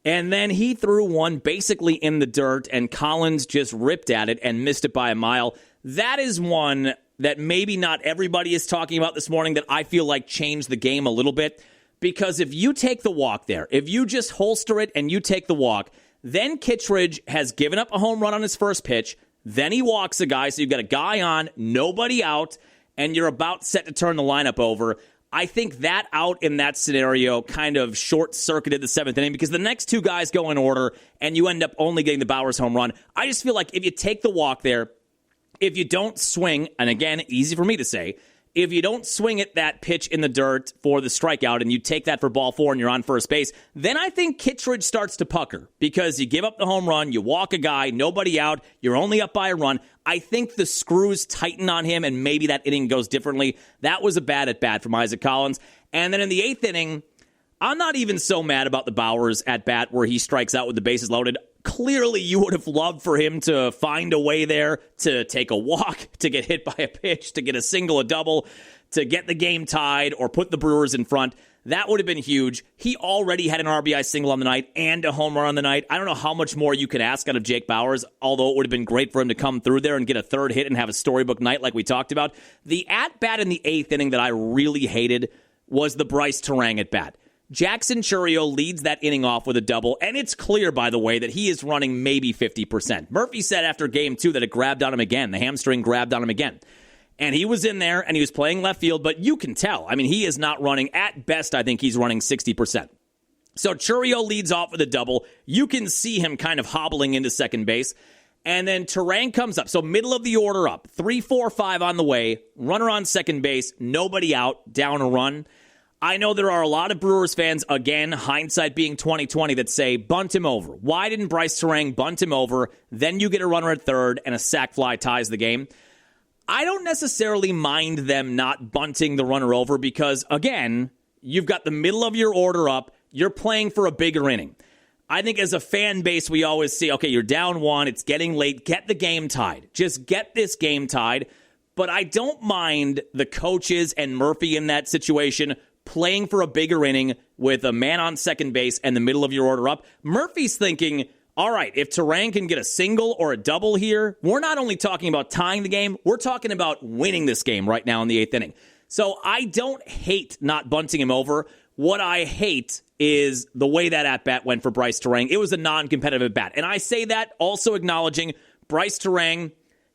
And then he threw one basically in the dirt, and Collins just ripped at it and missed it by a mile. That is one that maybe not everybody is talking about this morning that I feel like changed the game a little bit. Because if you take the walk there, if you just holster it and you take the walk, then Kittredge has given up a home run on his first pitch. Then he walks a guy, so you've got a guy on, nobody out, and you're about set to turn the lineup over. I think that out in that scenario kind of short-circuited the seventh inning because the next two guys go in order, and you end up only getting the Bowers home run. I just feel like if you take the walk there, if you don't swing, and again, easy for me to say, if you don't swing at that pitch in the dirt for the strikeout and you take that for ball four and you're on first base, then I think Kittredge starts to pucker because you give up the home run, you walk a guy, nobody out, you're only up by a run. I think the screws tighten on him and maybe that inning goes differently. That was a bad at-bat from Isaac Collins. And then in the eighth inning, I'm not even so mad about the Bowers at-bat where he strikes out with the bases loaded. Clearly, you would have loved for him to find a way there, to take a walk, to get hit by a pitch, to get a single, a double, to get the game tied, or put the Brewers in front. That would have been huge. He already had an RBI single on the night and a home run on the night. I don't know how much more you could ask out of Jake Bowers, although it would have been great for him to come through there and get a third hit and have a storybook night like we talked about. The at-bat in the eighth inning that I really hated was the Bryce Terang at-bat. Jackson Chourio leads that inning off with a double, and it's clear, by the way, that he is running maybe 50%. Murphy said after game two that it grabbed on him again. The hamstring grabbed on him again. And he was in there, and he was playing left field, but you can tell. I mean, he is not running. At best, I think he's running 60%. So Chourio leads off with a double. You can see him kind of hobbling into second base. And then Terang comes up. So middle of the order up. 3, 4, 5 on the way. Runner on second base. Nobody out. Down a run. I know there are a lot of Brewers fans, again, hindsight being 20/20, that say, bunt him over. Why didn't Bryce Terang bunt him over? Then you get a runner at third, and a sac fly ties the game. I don't necessarily mind them not bunting the runner over because, again, you've got the middle of your order up. You're playing for a bigger inning. I think as a fan base, we always see, okay, you're down one. It's getting late. Get the game tied. Just get this game tied. But I don't mind the coaches and Murphy in that situation playing for a bigger inning with a man on second base and the middle of your order up. Murphy's thinking, all right, if Terang can get a single or a double here, we're not only talking about tying the game, we're talking about winning this game right now in the eighth inning. So I don't hate not bunting him over. What I hate is the way that at-bat went for Bryce Terang. It was a non-competitive at-bat. And I say that also acknowledging Bryce Terang,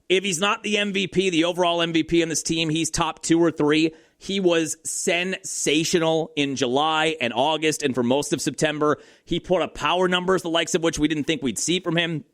if he's not the MVP, the overall MVP on this team, he's top 2 or 3. He was sensational in July and August and for most of September. He put up power numbers, the likes of which we didn't think we'd see from him.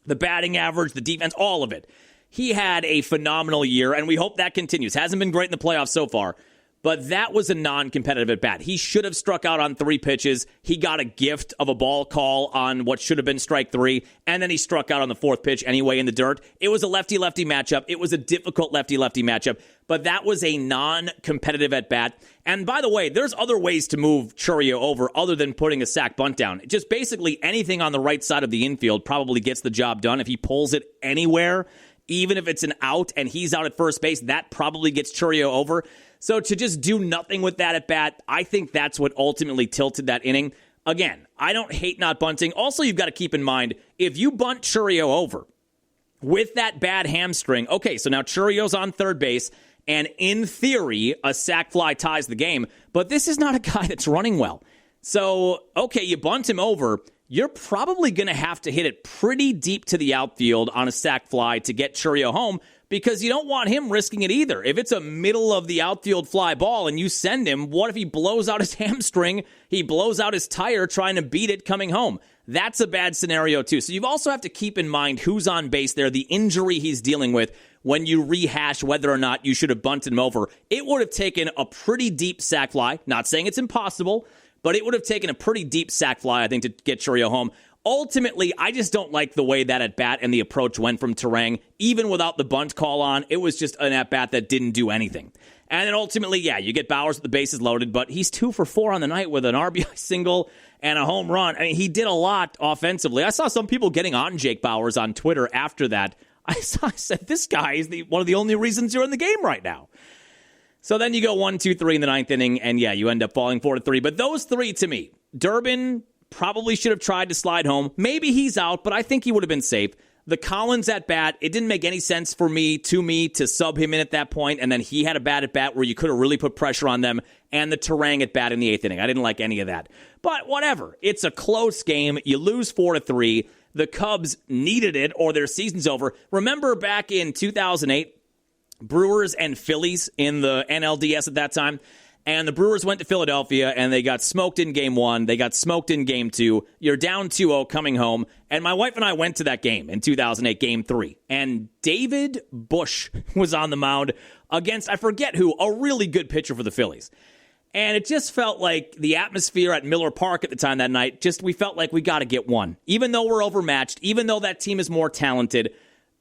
The batting average, the defense, all of it. He had a phenomenal year, and we hope that continues. Hasn't been great in the playoffs so far, but that was a non-competitive at-bat. He should have struck out on 3 pitches. He got a gift of a ball call on what should have been strike 3, and then he struck out on the 4th pitch anyway in the dirt. It was a lefty-lefty matchup. It was a difficult lefty-lefty matchup, but that was a non-competitive at-bat. And by the way, there's other ways to move Chourio over other than putting a sac bunt down. Just basically anything on the right side of the infield probably gets the job done. If he pulls it anywhere, even if it's an out and he's out at first base, that probably gets Chourio over. So to just do nothing with that at bat, I think that's what ultimately tilted that inning. Again, I don't hate not bunting. Also, you've got to keep in mind, if you bunt Chourio over with that bad hamstring, okay, so now Chourio's on third base, and in theory, a sac fly ties the game, but this is not a guy that's running well. So, okay, you bunt him over, you're probably going to have to hit it pretty deep to the outfield on a sac fly to get Chourio home, because you don't want him risking it either. If it's a middle of the outfield fly ball and you send him, what if he blows out his hamstring? He blows out his tire trying to beat it coming home. That's a bad scenario too. So you also have to keep in mind who's on base there, the injury he's dealing with when you rehash whether or not you should have bunted him over. It would have taken a pretty deep sac fly. Not saying it's impossible, but it would have taken a pretty deep sac fly, I think, to get Chourio home. Ultimately, I just don't like the way that at-bat and the approach went from Terang. Even without the bunt call on, it was just an at-bat that didn't do anything. And then ultimately, yeah, you get Bowers with the bases loaded, but he's 2 for 4 on the night with an RBI single and a home run. I mean, he did a lot offensively. I saw some people getting on Jake Bowers on Twitter after that. I said, this guy is one of the only reasons you're in the game right now. So then you go 1, 2, 3 in the ninth inning, and yeah, you end up falling 4-3. But those 3, to me, Durbin, probably should have tried to slide home. Maybe he's out, but I think he would have been safe. The Collins at bat, it didn't make any sense for me to sub him in at that point, and then he had a bad at bat where you could have really put pressure on them, and the Terang at bat in the 8th inning. I didn't like any of that. But whatever. It's a close game. You lose 4-3. The Cubs needed it or their season's over. Remember back in 2008, Brewers and Phillies in the NLDS at that time? And the Brewers went to Philadelphia, and they got smoked in Game 1. They got smoked in Game 2. You're down 2-0 coming home. And my wife and I went to that game in 2008, Game 3. And David Bush was on the mound against, I forget who, a really good pitcher for the Phillies. And it just felt like the atmosphere at Miller Park at the time that night, we felt like we got to get one. Even though we're overmatched, even though that team is more talented,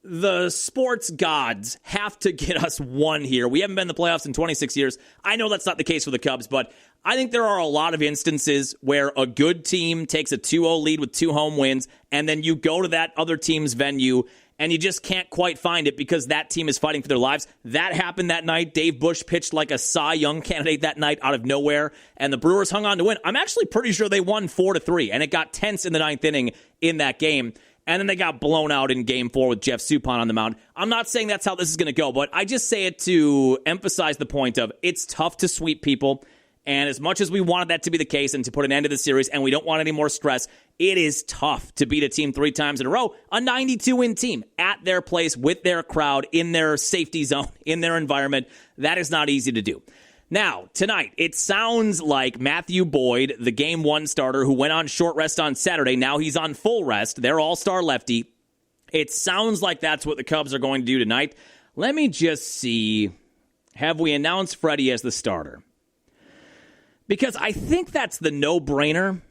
the sports gods have to get us one here. We haven't been in the playoffs in 26 years. I know that's not the case for the Cubs, but I think there are a lot of instances where a good team takes a 2-0 lead with 2 home wins, and then you go to that other team's venue, and you just can't quite find it because that team is fighting for their lives. That happened that night. Dave Bush pitched like a Cy Young candidate that night out of nowhere, and the Brewers hung on to win. I'm actually pretty sure they won 4-3, and it got tense in the 9th inning in that game. And then they got blown out in Game 4 with Jeff Suppan on the mound. I'm not saying that's how this is going to go, but I just say it to emphasize the point of it's tough to sweep people. And as much as we wanted that to be the case and to put an end to the series and we don't want any more stress, it is tough to beat a team 3 times in a row, a 92-win team at their place with their crowd in their safety zone, in their environment. That is not easy to do. Now, tonight, it sounds like Matthew Boyd, the Game 1 starter who went on short rest on Saturday, now he's on full rest, their all-star lefty. It sounds like that's what the Cubs are going to do tonight. Let me just see, have we announced Freddy as the starter? Because I think that's the no-brainer.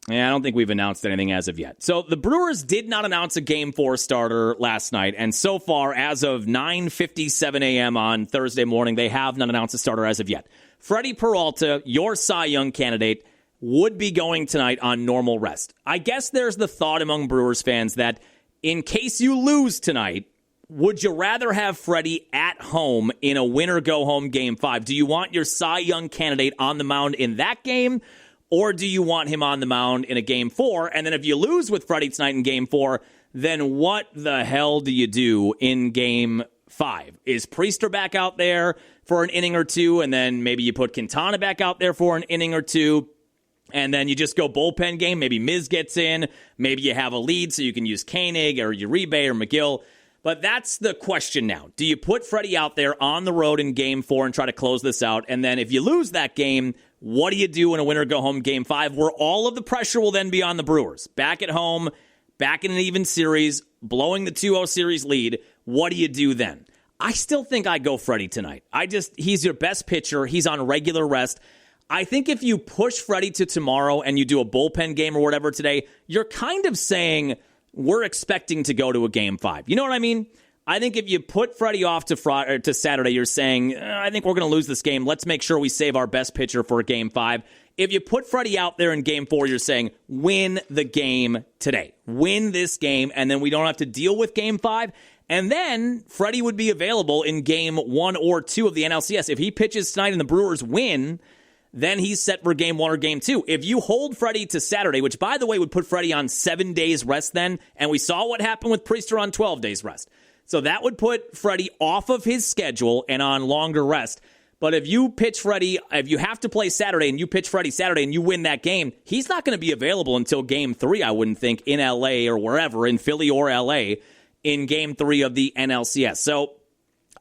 Yeah, I don't think we've announced anything as of yet. So the Brewers did not announce a Game 4 starter last night, and so far, as of 9:57 a.m. on Thursday morning, they have not announced a starter as of yet. Freddy Peralta, your Cy Young candidate, would be going tonight on normal rest. I guess there's the thought among Brewers fans that in case you lose tonight, would you rather have Freddy at home in a win-or-go-home Game 5? Do you want your Cy Young candidate on the mound in that game? Or do you want him on the mound in a Game 4? And then if you lose with Freddy tonight in Game 4, then what the hell do you do in Game 5? Is Priester back out there for an inning or two, and then maybe you put Quintana back out there for an inning or two, and then you just go bullpen game? Maybe Miz gets in. Maybe you have a lead so you can use Koenig or Uribe or McGill. But that's the question now. Do you put Freddy out there on the road in Game 4 and try to close this out? And then if you lose that game, what do you do in a winner-go-home Game 5 where all of the pressure will then be on the Brewers? Back at home, back in an even series, blowing the 2-0 series lead. What do you do then? I still think I go Freddy tonight. He's your best pitcher. He's on regular rest. I think if you push Freddy to tomorrow and you do a bullpen game or whatever today, you're kind of saying we're expecting to go to a Game 5. You know what I mean? I think if you put Freddy off to Saturday, you're saying, I think we're going to lose this game. Let's make sure we save our best pitcher for a Game 5. If you put Freddy out there in Game 4, you're saying, win the game today. Win this game, and then we don't have to deal with Game 5. And then Freddy would be available in Game 1 or 2 of the NLCS. If he pitches tonight and the Brewers win, then he's set for Game 1 or Game 2. If you hold Freddy to Saturday, which, by the way, would put Freddy on 7 days rest then, and we saw what happened with Priester on 12 days rest. So that would put Freddy off of his schedule and on longer rest. But if you pitch Freddy, if you have to play Saturday and you pitch Freddy Saturday and you win that game, he's not going to be available until Game 3, I wouldn't think, in L.A. or wherever, in Philly or L.A., in Game 3 of the NLCS. So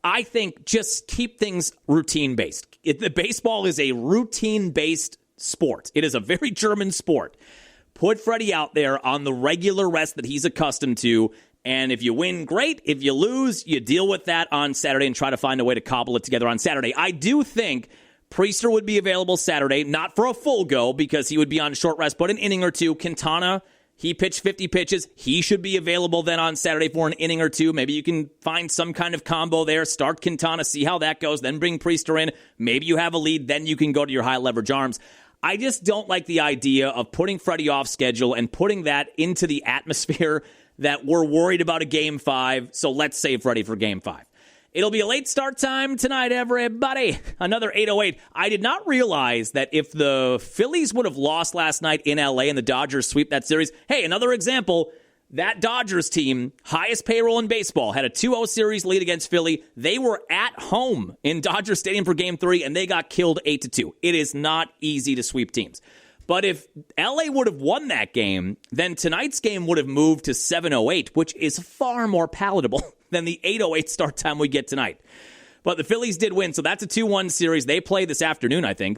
I think just keep things routine-based. The baseball is a routine-based sport. It is a very German sport. Put Freddy out there on the regular rest that he's accustomed to, and if you win, great. If you lose, you deal with that on Saturday and try to find a way to cobble it together on Saturday. I do think Priester would be available Saturday, not for a full go because he would be on short rest, but an inning or two. Quintana, he pitched 50 pitches. He should be available then on Saturday for an inning or two. Maybe you can find some kind of combo there. Start Quintana, see how that goes, then bring Priester in. Maybe you have a lead, then you can go to your high leverage arms. I just don't like the idea of putting Freddy off schedule and putting that into the atmosphere that we're worried about a Game 5, so let's save Freddy for Game 5. It'll be a late start time tonight, everybody. Another 8:08. I did not realize that if the Phillies would have lost last night in L.A. and the Dodgers sweep that series, hey, another example, that Dodgers team, highest payroll in baseball, had a 2-0 series lead against Philly. They were at home in Dodger Stadium for Game 3, and they got killed 8-2. It is not easy to sweep teams. But if L.A. would have won that game, then tonight's game would have moved to 7:08, which is far more palatable than the 8:08 start time we get tonight. But the Phillies did win, so that's a 2-1 series. They play this afternoon, I think.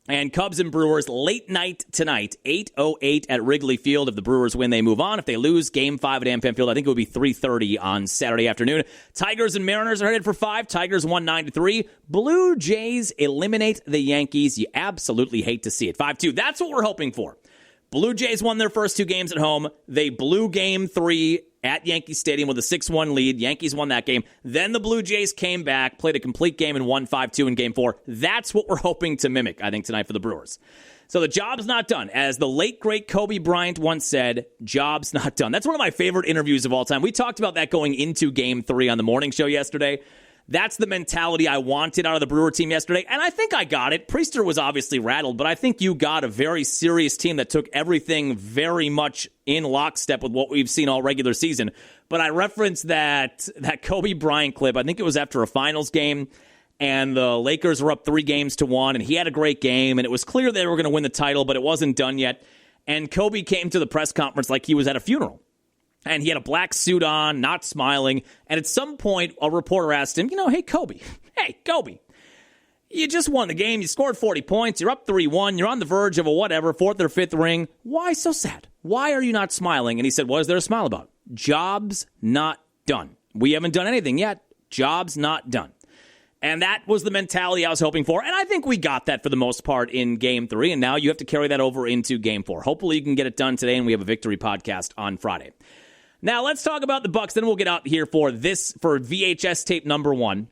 And Cubs and Brewers, late night tonight, 8:08 at Wrigley Field. If the Brewers win, they move on. If they lose, Game 5 at AmFam Field, I think it would be 3:30 on Saturday afternoon. Tigers and Mariners are headed for 5. Tigers won 9-3. Blue Jays eliminate the Yankees. You absolutely hate to see it. 5-2. That's what we're hoping for. Blue Jays won their first 2 games at home. They blew Game 3 at Yankee Stadium with a 6-1 lead. Yankees won that game. Then the Blue Jays came back, played a complete game, and won 5-2 in Game 4. That's what we're hoping to mimic, I think, tonight for the Brewers. So the job's not done. As the late, great Kobe Bryant once said, job's not done. That's one of my favorite interviews of all time. We talked about that going into Game 3 on the morning show yesterday. That's the mentality I wanted out of the Brewer team yesterday, and I think I got it. Priester was obviously rattled, but I think you got a very serious team that took everything very much in lockstep with what we've seen all regular season. But I referenced that Kobe Bryant clip. I think it was after a finals game, and the Lakers were up 3-1, and he had a great game, and it was clear they were going to win the title, but it wasn't done yet. And Kobe came to the press conference like he was at a funeral. And he had a black suit on, not smiling. And at some point, a reporter asked him, hey, Kobe, you just won the game. You scored 40 points. You're up 3-1. You're on the verge of a whatever, 4th or 5th ring. Why so sad? Why are you not smiling? And he said, what is there to smile about? Job's not done. We haven't done anything yet. Job's not done. And that was the mentality I was hoping for. And I think we got that for the most part in Game 3. And now you have to carry that over into Game 4. Hopefully you can get it done today, and we have a victory podcast on Friday. Now, let's talk about the Bucks. Then we'll get out here for VHS tape number 1.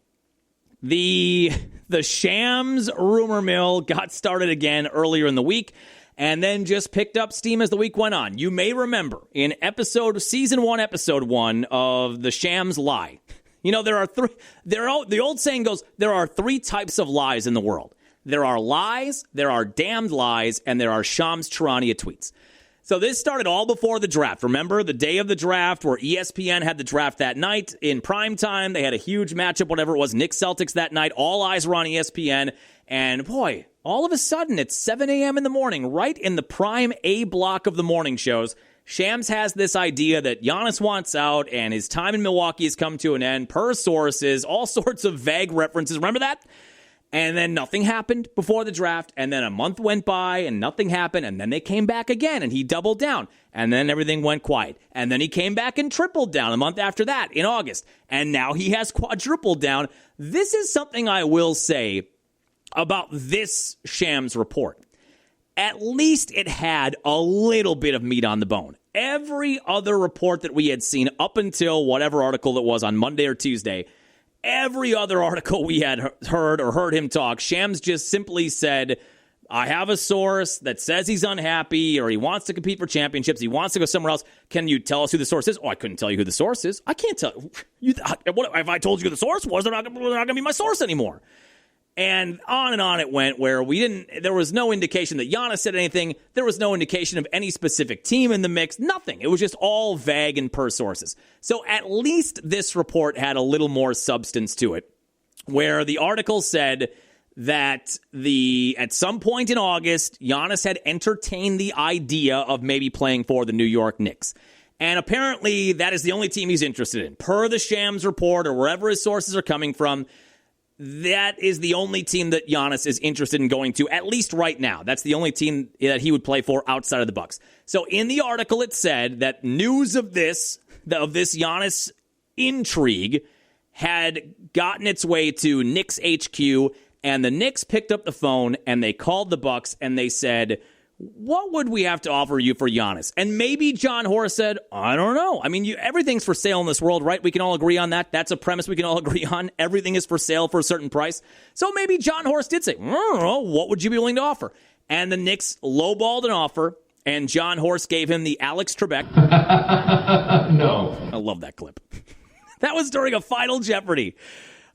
The Shams rumor mill got started again earlier in the week and then just picked up steam as the week went on. You may remember in Season 1, Episode 1 of The Shams Lie. There are 3. The old saying goes, there are 3 types of lies in the world. There are lies, there are damned lies, and there are Shams Charania tweets. So this started all before the draft. Remember the day of the draft where ESPN had the draft that night in prime time. They had a huge matchup, whatever it was, Knicks Celtics that night. All eyes were on ESPN. And boy, all of a sudden it's 7 a.m. in the morning, right in the prime A block of the morning shows. Shams has this idea that Giannis wants out and his time in Milwaukee has come to an end, per sources, all sorts of vague references. Remember that? And then nothing happened before the draft, and then a month went by, and nothing happened, and then they came back again, and he doubled down, and then everything went quiet. And then he came back and tripled down a month after that, in August, and now he has quadrupled down. This is something I will say about this Shams report. At least it had a little bit of meat on the bone. Every other report that we had seen up until whatever article it was on Monday or Tuesday, every other article we had heard him talk, Shams just simply said, I have a source that says he's unhappy or he wants to compete for championships. He wants to go somewhere else. Can you tell us who the source is? Oh, I couldn't tell you who the source is. I can't tell you. What if I told you who the source was? They're not going to be my source anymore. And on it went where there was no indication that Giannis said anything. There was no indication of any specific team in the mix. Nothing. It was just all vague and per sources. So at least this report had a little more substance to it, where the article said that at some point in August, Giannis had entertained the idea of maybe playing for the New York Knicks. And apparently that is the only team he's interested in. Per the Shams report or wherever his sources are coming from, that is the only team that Giannis is interested in going to, at least right now. That's the only team that he would play for outside of the Bucks. So in the article, it said that news of this Giannis intrigue had gotten its way to Knicks HQ, and the Knicks picked up the phone and they called the Bucks and they said, what would we have to offer you for Giannis? And maybe John Horst said, I don't know. I mean, everything's for sale in this world, right? We can all agree on that. That's a premise we can all agree on. Everything is for sale for a certain price. So maybe John Horst did say, I don't know, what would you be willing to offer? And the Knicks lowballed an offer, and John Horst gave him the Alex Trebek. No. I love that clip. That was during a Final Jeopardy.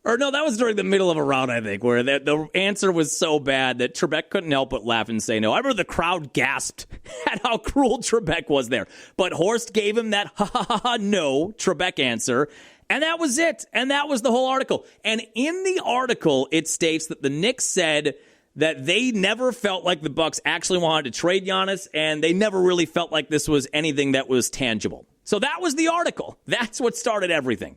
Or no, that was during the middle of a round, I think, where the answer was so bad that Trebek couldn't help but laugh and say no. I remember the crowd gasped at how cruel Trebek was there. But Horst gave him that ha no Trebek answer, and that was it. And that was the whole article. And in the article, it states that the Knicks said that they never felt like the Bucks actually wanted to trade Giannis, and they never really felt like this was anything that was tangible. So that was the article. That's what started everything.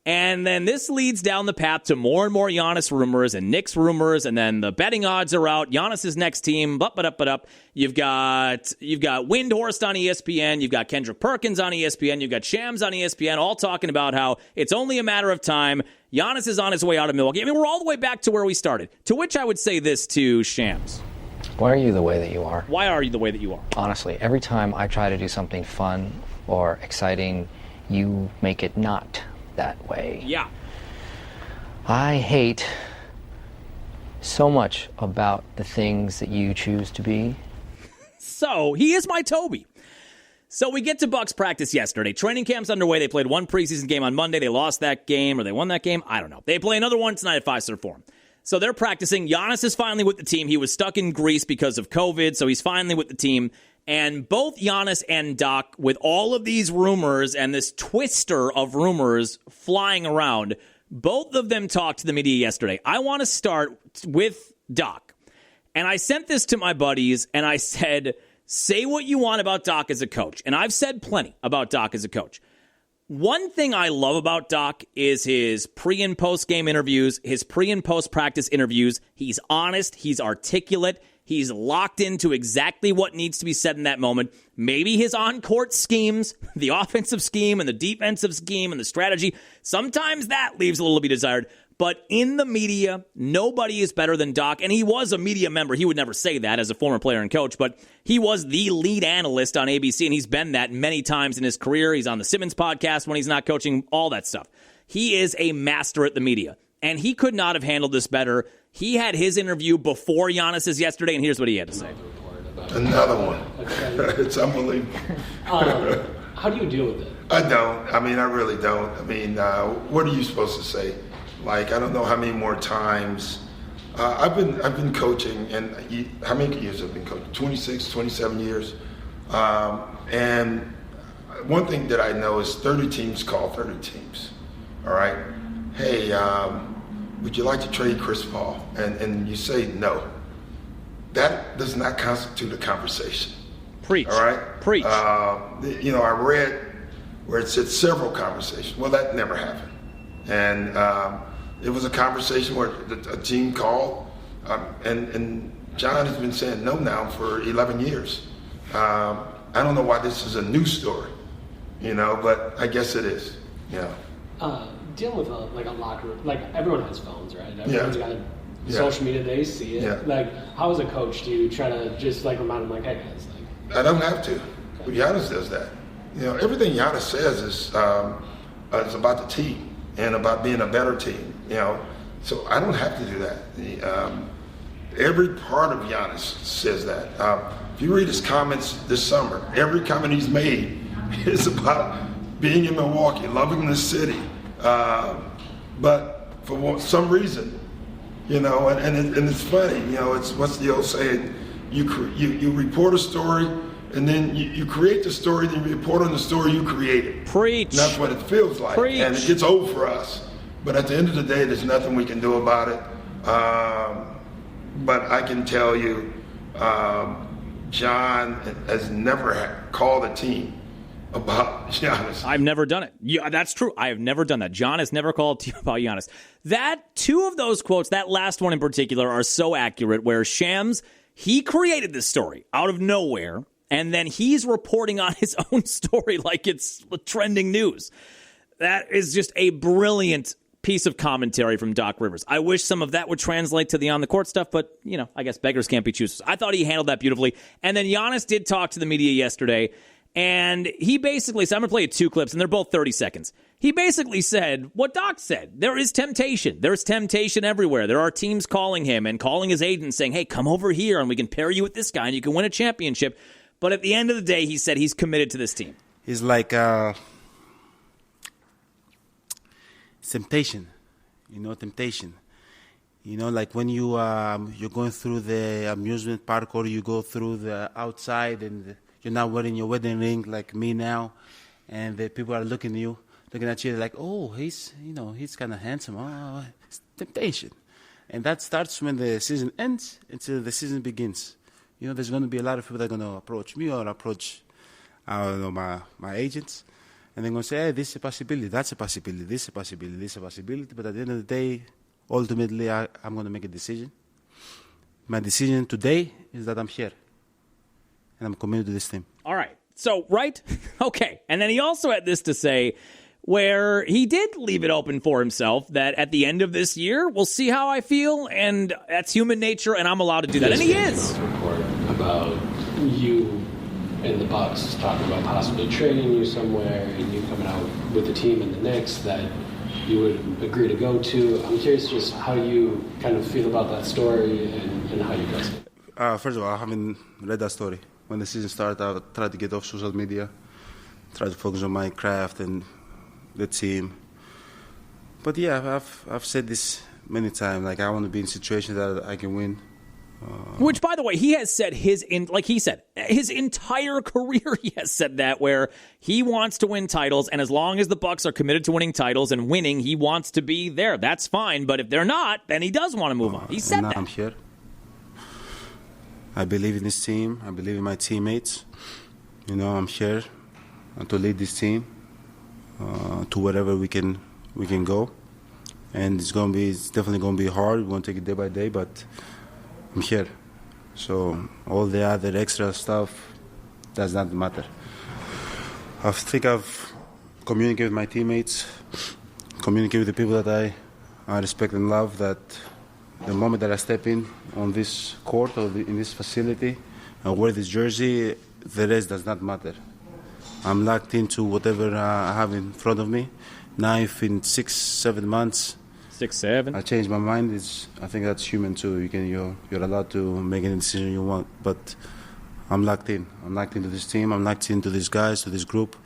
And then this leads down the path to more and more Giannis rumors and Knicks rumors, and then the betting odds are out. Giannis's next team, up. You've got Windhorst on ESPN, you've got Kendrick Perkins on ESPN, you've got Shams on ESPN, all talking about how it's only a matter of time. Giannis is on his way out of Milwaukee. I mean, we're all the way back to where we started. To which I would say this to Shams. Why are you the way that you are? Why are you the way that you are? Honestly, every time I try to do something fun or exciting, you make it not that way. Yeah. I hate so much about the things that you choose to be. So, he is my Toby. So we get to Bucks practice yesterday. Training camp's underway. They played one preseason game on Monday. They lost that game, or they won that game. I don't know. They play another one tonight at Fiserv Forum. So they're practicing. Giannis is finally with the team. He was stuck in Greece because of COVID, so he's finally with the team. And both Giannis and Doc, with all of these rumors and this twister of rumors flying around, both of them talked to the media yesterday. I want to start with Doc. And I sent this to my buddies, and I said, say what you want about Doc as a coach. And I've said plenty about Doc as a coach. One thing I love about Doc is his pre- and post-game interviews, his pre- and post-practice interviews. He's honest. He's articulate. He's locked into exactly what needs to be said in that moment. Maybe his on-court schemes, the offensive scheme and the defensive scheme and the strategy, sometimes that leaves a little to be desired. But in the media, nobody is better than Doc. And he was a media member. He would never say that as a former player and coach, but he was the lead analyst on ABC, and he's been that many times in his career. He's on the Simmons podcast when he's not coaching, all that stuff. He is a master at the media, and he could not have handled this better. He had his interview before Giannis's yesterday, and here's what he had to say. Another one. It's unbelievable. How do you deal with it? I don't. I mean, I really don't. I mean, what are you supposed to say? Like, I don't know how many more times. I've been coaching, and how many years have I been coaching? 26, 27 years. And one thing that I know is 30 teams call 30 teams. All right? Hey, would you like to trade Chris Paul? And you say no. That does not constitute a conversation. Preach. All right? Preach. I read where it said several conversations. Well, that never happened. And it was a conversation where a team called, and John has been saying no now for 11 years. I don't know why this is a new story, but I guess it is. Dealing with a locker room, like everyone has phones, right? Everyone's got social media, they see it. Yeah. Like, how as a coach do you try to just remind them, hey guys, I don't have to. But Giannis does that. Everything Giannis says is about the team and about being a better team. So I don't have to do that. Every part of Giannis says that. If you read his comments this summer, every comment he's made is about being in Milwaukee, loving the city. But for some reason, and it's funny, it's what's the old saying? You report a story, and then you create the story, then you report on the story you created. Preach. And that's what it feels like. Preach. And it gets old for us. But at the end of the day, there's nothing we can do about it. But I can tell you, John has never called a team about Giannis. I've never done it. Yeah, that's true. I have never done that. John has never called a team about Giannis. Two of those quotes, that last one in particular, are so accurate, where Shams, he created this story out of nowhere, and then he's reporting on his own story like it's trending news. That is just a brilliant piece of commentary from Doc Rivers. I wish some of that would translate to the on-the-court stuff, but, I guess beggars can't be choosers. I thought he handled that beautifully. And then Giannis did talk to the media yesterday, and he basically said, I'm going to play you two clips, and they're both 30 seconds. He basically said what Doc said. There is temptation. There's temptation everywhere. There are teams calling him and calling his agent saying, hey, come over here, and we can pair you with this guy, and you can win a championship. But at the end of the day, he said he's committed to this team. It's like temptation. temptation. Like when you're going through the amusement park or you go through the outside and you're not wearing your wedding ring like me now, and the people are looking at you like, oh, he's kind of handsome. Oh, it's temptation. And that starts when the season ends until the season begins. There's going to be a lot of people that are going to approach me or approach, my agents. And they're going to say, hey, this is a possibility, that's a possibility, this is a possibility, this is a possibility. But at the end of the day, ultimately, I'm going to make a decision. My decision today is that I'm here. And I'm committed to this team. All right. So, right? Okay. And then he also had this to say where he did leave it open for himself that at the end of this year, we'll see how I feel, and that's human nature, and I'm allowed to do that. And he is. Report about you and the Bucks talking about possibly trading you somewhere and you coming out with the team in the Knicks that you would agree to go to. I'm curious just how you kind of feel about that story and how you address it. First of all, I haven't read that story. When the season started, I tried to get off social media, tried to focus on my craft and the team. But yeah, I've said this many times. Like, I want to be in situations that I can win. Which, by the way, he has said his entire career. He has said that, where he wants to win titles, and as long as the Bucks are committed to winning titles and winning, he wants to be there. That's fine. But if they're not, then he does want to move on. He said that. I'm here. I believe in this team. I believe in my teammates. I'm here to lead this team to wherever we can go. And it's definitely going to be hard. We're going to take it day by day, but I'm here. So all the other extra stuff does not matter. I think I've communicated with my teammates, communicated with the people that I respect and love, that the moment that I step in on this court or in this facility and wear this jersey, the rest does not matter. I'm locked into whatever I have in front of me. Now, if in 6-7 months, 6-7, I change my mind, I think that's human too. You're allowed to make any decision you want, but I'm locked in. I'm locked into this team. I'm locked into these guys, to this group,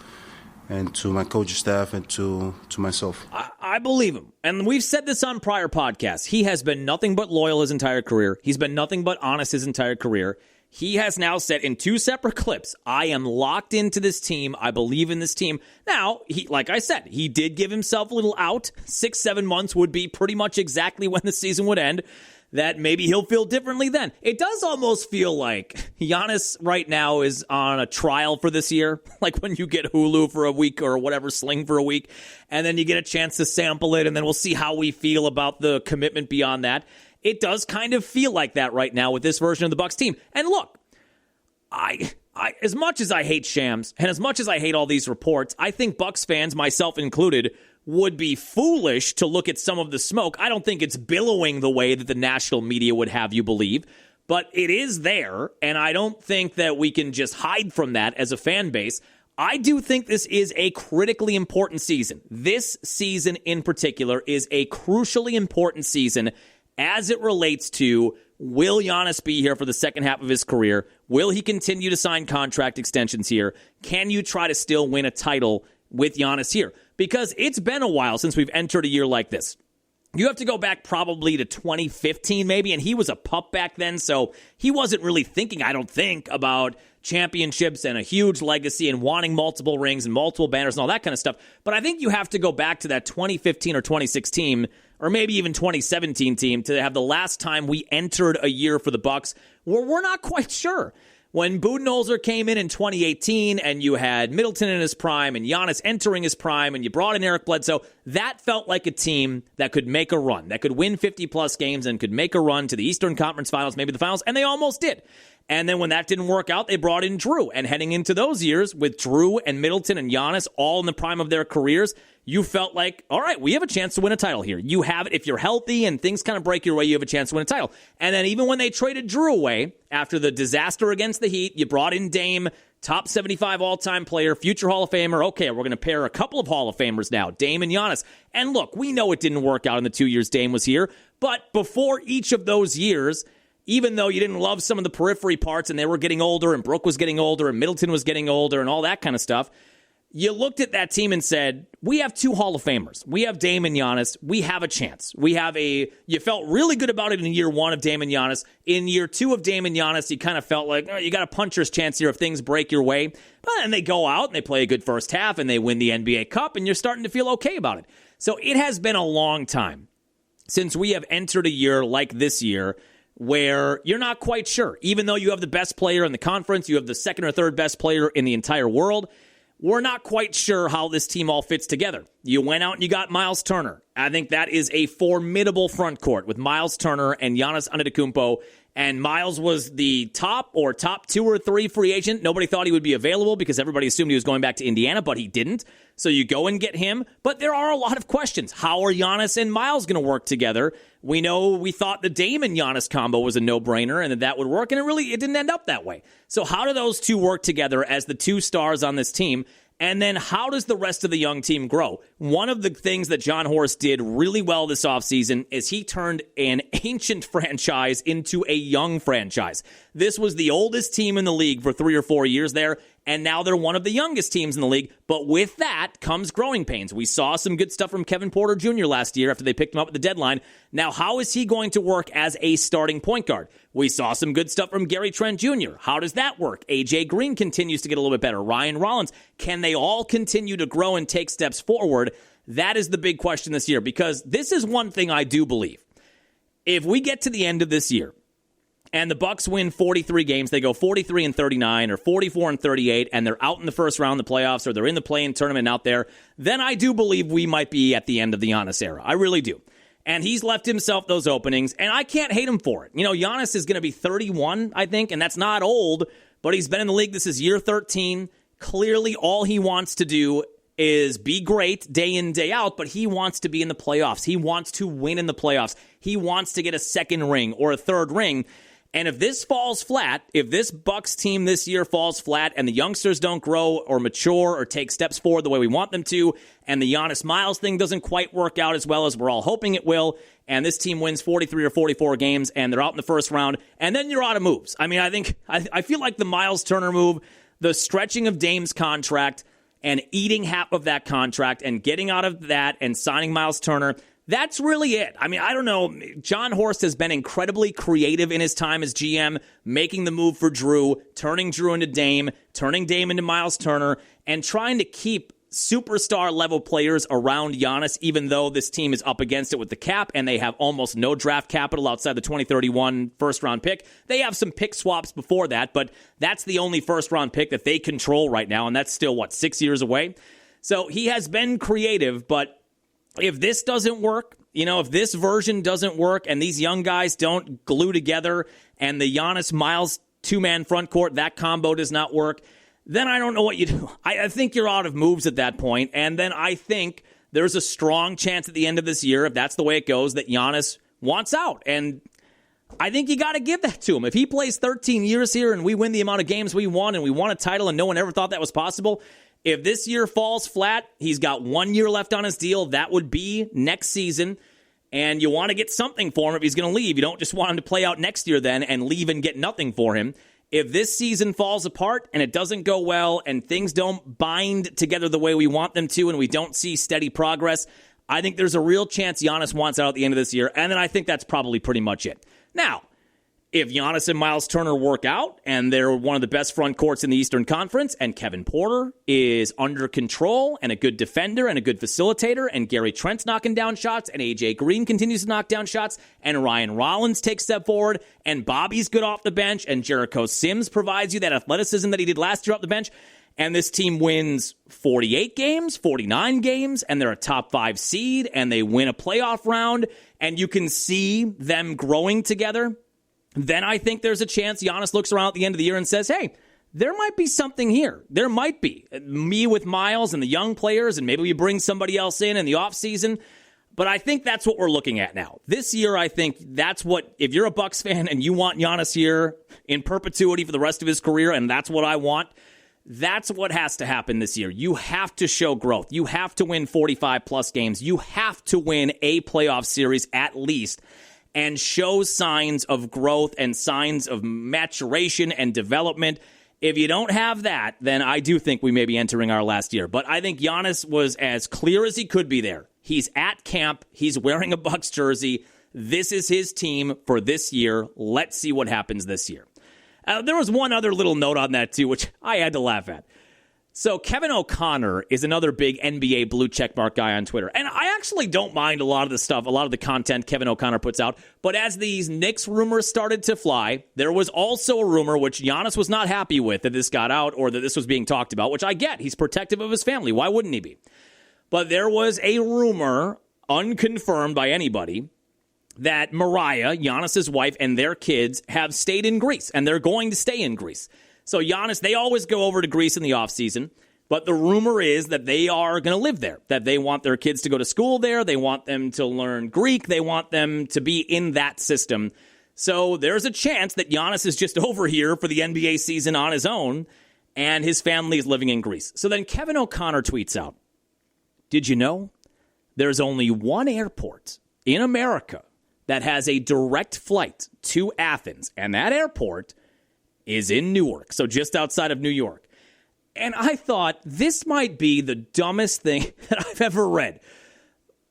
and to my coaching staff, and to myself. I believe him. And we've said this on prior podcasts. He has been nothing but loyal his entire career. He's been nothing but honest his entire career. He has now said in 2 separate clips, I am locked into this team. I believe in this team. Now, like I said, he did give himself a little out. 6-7 months would be pretty much exactly when the season would end. That maybe he'll feel differently then. It does almost feel like Giannis right now is on a trial for this year. Like when you get Hulu for a week or whatever, Sling for a week, and then you get a chance to sample it, and then we'll see how we feel about the commitment beyond that. It does kind of feel like that right now with this version of the Bucks team. And look, I as much as I hate Shams and as much as I hate all these reports, I think Bucks fans, myself included, would be foolish to look at some of the smoke. I don't think it's billowing the way that the national media would have you believe, but it is there, and I don't think that we can just hide from that as a fan base. I do think this is a critically important season. This season in particular is a crucially important season as it relates to, will Giannis be here for the second half of his career? Will he continue to sign contract extensions here? Can you try to still win a title with Giannis here? Because it's been a while since we've entered a year like this. You have to go back probably to 2015 maybe, and he was a pup back then, so he wasn't really thinking, I don't think, about championships and a huge legacy and wanting multiple rings and multiple banners and all that kind of stuff. But I think you have to go back to that 2015 or 2016 or maybe even 2017 team to have the last time we entered a year for the Bucks where we're not quite sure. When Budenholzer came in 2018 and you had Middleton in his prime and Giannis entering his prime and you brought in Eric Bledsoe, that felt like a team that could make a run, that could win 50-plus games and could make a run to the Eastern Conference Finals, maybe the Finals, and they almost did. And then when that didn't work out, they brought in Drew. And heading into those years with Drew and Middleton and Giannis all in the prime of their careers, you felt like, all right, we have a chance to win a title here. You have it. If you're healthy and things kind of break your way, you have a chance to win a title. And then even when they traded Drew away after the disaster against the Heat, you brought in Dame, top 75 all-time player, future Hall of Famer. Okay, we're going to pair a couple of Hall of Famers now, Dame and Giannis. And look, we know it didn't work out in the 2 years Dame was here, but before each of those years, even though you didn't love some of the periphery parts and they were getting older and Brooke was getting older and Middleton was getting older and all that kind of stuff, you looked at that team and said, we have 2 Hall of Famers. We have Dame and Giannis. We have a chance. You felt really good about it in year 1 of Dame and Giannis. In year 2 of Dame and Giannis, you kind of felt like, you got a puncher's chance here if things break your way. And they go out and they play a good first half and they win the NBA Cup and you're starting to feel okay about it. So it has been a long time since we have entered a year like this year where you're not quite sure. Even though you have the best player in the conference, you have the second or third best player in the entire world, we're not quite sure how this team all fits together. You went out and you got Miles Turner. I think that is a formidable front court with Miles Turner and Giannis Antetokounmpo. And Miles was the top 2 or 3 free agent. Nobody thought he would be available because everybody assumed he was going back to Indiana, but he didn't. So you go and get him. But there are a lot of questions. How are Giannis and Miles going to work together? We thought the Dame and Giannis combo was a no-brainer and that would work, and it didn't end up that way. So how do those two work together as the 2 stars on this team? And then how does the rest of the young team grow? One of the things that John Horst did really well this offseason is he turned an ancient franchise into a young franchise. This was the oldest team in the league for 3 or 4 years there, and now they're one of the youngest teams in the league. But with that comes growing pains. We saw some good stuff from Kevin Porter Jr. last year after they picked him up at the deadline. Now, how is he going to work as a starting point guard? We saw some good stuff from Gary Trent Jr. How does that work? A.J. Green continues to get a little bit better. Ryan Rollins. Can they all continue to grow and take steps forward? That is the big question this year, because this is one thing I do believe. If we get to the end of this year, and the Bucks win 43 games, they go 43-39 or 44-38, and they're out in the first round of the playoffs, or they're in the play-in tournament out there, then I do believe we might be at the end of the Giannis era. I really do. And he's left himself those openings, and I can't hate him for it. Giannis is going to be 31, I think, and that's not old, but he's been in the league. This is year 13. Clearly, all he wants to do is be great day in, day out, but he wants to be in the playoffs. He wants to win in the playoffs. He wants to get a second ring or a third ring. And if this falls flat, if this Bucks team this year falls flat and the youngsters don't grow or mature or take steps forward the way we want them to, and the Giannis Miles thing doesn't quite work out as well as we're all hoping it will, and this team wins 43 or 44 games and they're out in the first round, and then you're out of moves. I feel like the Miles Turner move, the stretching of Dame's contract and eating half of that contract and getting out of that and signing Miles Turner, that's really it. I don't know. John Horst has been incredibly creative in his time as GM, making the move for Drew, turning Drew into Dame, turning Dame into Miles Turner, and trying to keep superstar-level players around Giannis, even though this team is up against it with the cap, and they have almost no draft capital outside the 2031 first-round pick. They have some pick swaps before that, but that's the only first-round pick that they control right now, and that's still, 6 years away? So he has been creative, but if this doesn't work, if this version doesn't work and these young guys don't glue together and the Giannis-Miles two-man front court, that combo does not work, then I don't know what you do. I think you're out of moves at that point, and then I think there's a strong chance at the end of this year, if that's the way it goes, that Giannis wants out. And I think you got to give that to him. If he plays 13 years here and we win the amount of games we won and we won a title and no one ever thought that was possible, if this year falls flat, he's got 1 year left on his deal. That would be next season. And you want to get something for him if he's going to leave. You don't just want him to play out next year then and leave and get nothing for him. If this season falls apart and it doesn't go well and things don't bind together the way we want them to and we don't see steady progress, I think there's a real chance Giannis wants out at the end of this year. And then I think that's probably pretty much it. Now, if Giannis and Miles Turner work out and they're one of the best front courts in the Eastern Conference and Kevin Porter is under control and a good defender and a good facilitator and Gary Trent's knocking down shots and A.J. Green continues to knock down shots and Ryan Rollins takes a step forward and Bobby's good off the bench and Jericho Sims provides you that athleticism that he did last year off the bench, and this team wins 48 games, 49 games, and they're a top 5 seed and they win a playoff round and you can see them growing together, then I think there's a chance Giannis looks around at the end of the year and says, hey, there might be something here. There might be. Me with Miles and the young players, and maybe we bring somebody else in the offseason. But I think that's what we're looking at now. This year, I think that's what, if you're a Bucks fan and you want Giannis here in perpetuity for the rest of his career, and that's what I want, that's what has to happen this year. You have to show growth. You have to win 45-plus games. You have to win a playoff series at least, and show signs of growth and signs of maturation and development. If you don't have that, then I do think we may be entering our last year. But I think Giannis was as clear as he could be there. He's at camp. He's wearing a Bucks jersey. This is his team for this year. Let's see what happens this year. There was one other little note on that, too, which I had to laugh at. So Kevin O'Connor is another big NBA blue checkmark guy on Twitter. And I actually don't mind a lot of the stuff, a lot of the content Kevin O'Connor puts out. But as these Knicks rumors started to fly, there was also a rumor, which Giannis was not happy with, that this got out or that this was being talked about, which I get. He's protective of his family. Why wouldn't he be? But there was a rumor, unconfirmed by anybody, that Mariah, Giannis's wife, and their kids have stayed in Greece, and they're going to stay in Greece. So Giannis, they always go over to Greece in the offseason, but the rumor is that they are going to live there, that they want their kids to go to school there, they want them to learn Greek, they want them to be in that system. So there's a chance that Giannis is just over here for the NBA season on his own, and his family is living in Greece. So then Kevin O'Connor tweets out, did you know there's only one airport in America that has a direct flight to Athens, and that airport is in Newark, so just outside of New York. And I thought, this might be the dumbest thing that I've ever read.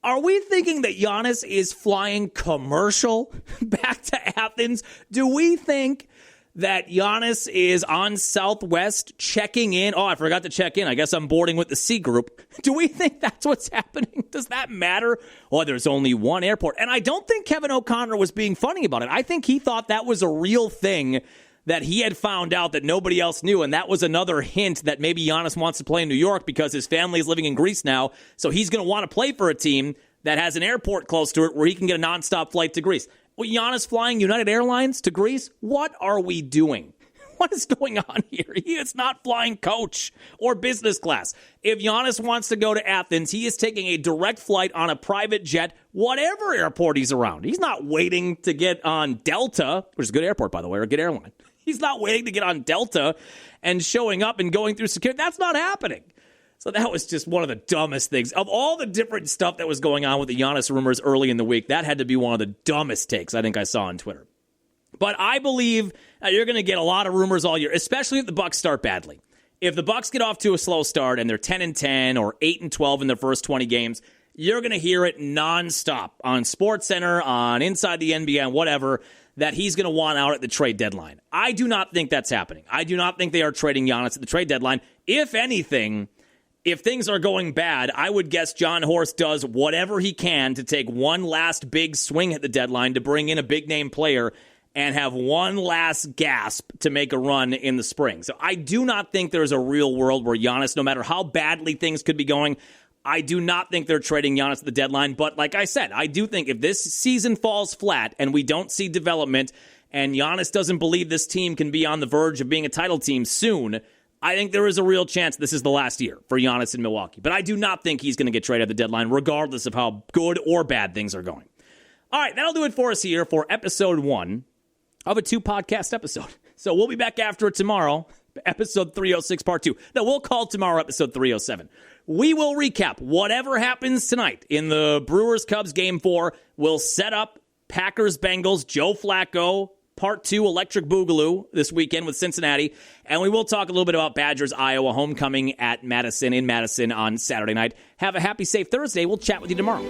Are we thinking that Giannis is flying commercial back to Athens? Do we think that Giannis is on Southwest checking in? Oh, I forgot to check in. I guess I'm boarding with the C group. Do we think that's what's happening? Does that matter? Oh, there's only one airport. And I don't think Kevin O'Connor was being funny about it. I think he thought that was a real thing that he had found out that nobody else knew, and that was another hint that maybe Giannis wants to play in New York because his family is living in Greece now, so he's going to want to play for a team that has an airport close to it where he can get a nonstop flight to Greece. Well, Giannis flying United Airlines to Greece? What are we doing? What is going on here? He is not flying coach or business class. If Giannis wants to go to Athens, he is taking a direct flight on a private jet, whatever airport he's around. He's not waiting to get on Delta, which is a good airport, by the way, or a good airline. He's not waiting to get on Delta and showing up and going through security. That's not happening. So that was just one of the dumbest things. Of all the different stuff that was going on with the Giannis rumors early in the week, that had to be one of the dumbest takes I think I saw on Twitter. But I believe you're going to get a lot of rumors all year, especially if the Bucks start badly. If the Bucks get off to a slow start and they're 10-10 or 8-12 in their first 20 games, you're going to hear it nonstop on SportsCenter, on Inside the NBA, and whatever, that he's going to want out at the trade deadline. I do not think that's happening. I do not think they are trading Giannis at the trade deadline. If anything, if things are going bad, I would guess John Horst does whatever he can to take one last big swing at the deadline to bring in a big-name player and have one last gasp to make a run in the spring. So I do not think there's a real world where Giannis, no matter how badly things could be going, I do not think they're trading Giannis at the deadline. But like I said, I do think if this season falls flat and we don't see development and Giannis doesn't believe this team can be on the verge of being a title team soon, I think there is a real chance this is the last year for Giannis in Milwaukee. But I do not think he's going to get traded at the deadline, regardless of how good or bad things are going. All right, that'll do it for us here for episode 1 of a 2-podcast episode. So we'll be back after it tomorrow, episode 306, part 2. No, we'll call tomorrow episode 307. We will recap whatever happens tonight in the Brewers-Cubs Game 4. We'll set up Packers-Bengals, Joe Flacco, Part 2, Electric Boogaloo this weekend with Cincinnati. And we will talk a little bit about Badgers-Iowa homecoming at Madison, in Madison on Saturday night. Have a happy, safe Thursday. We'll chat with you tomorrow.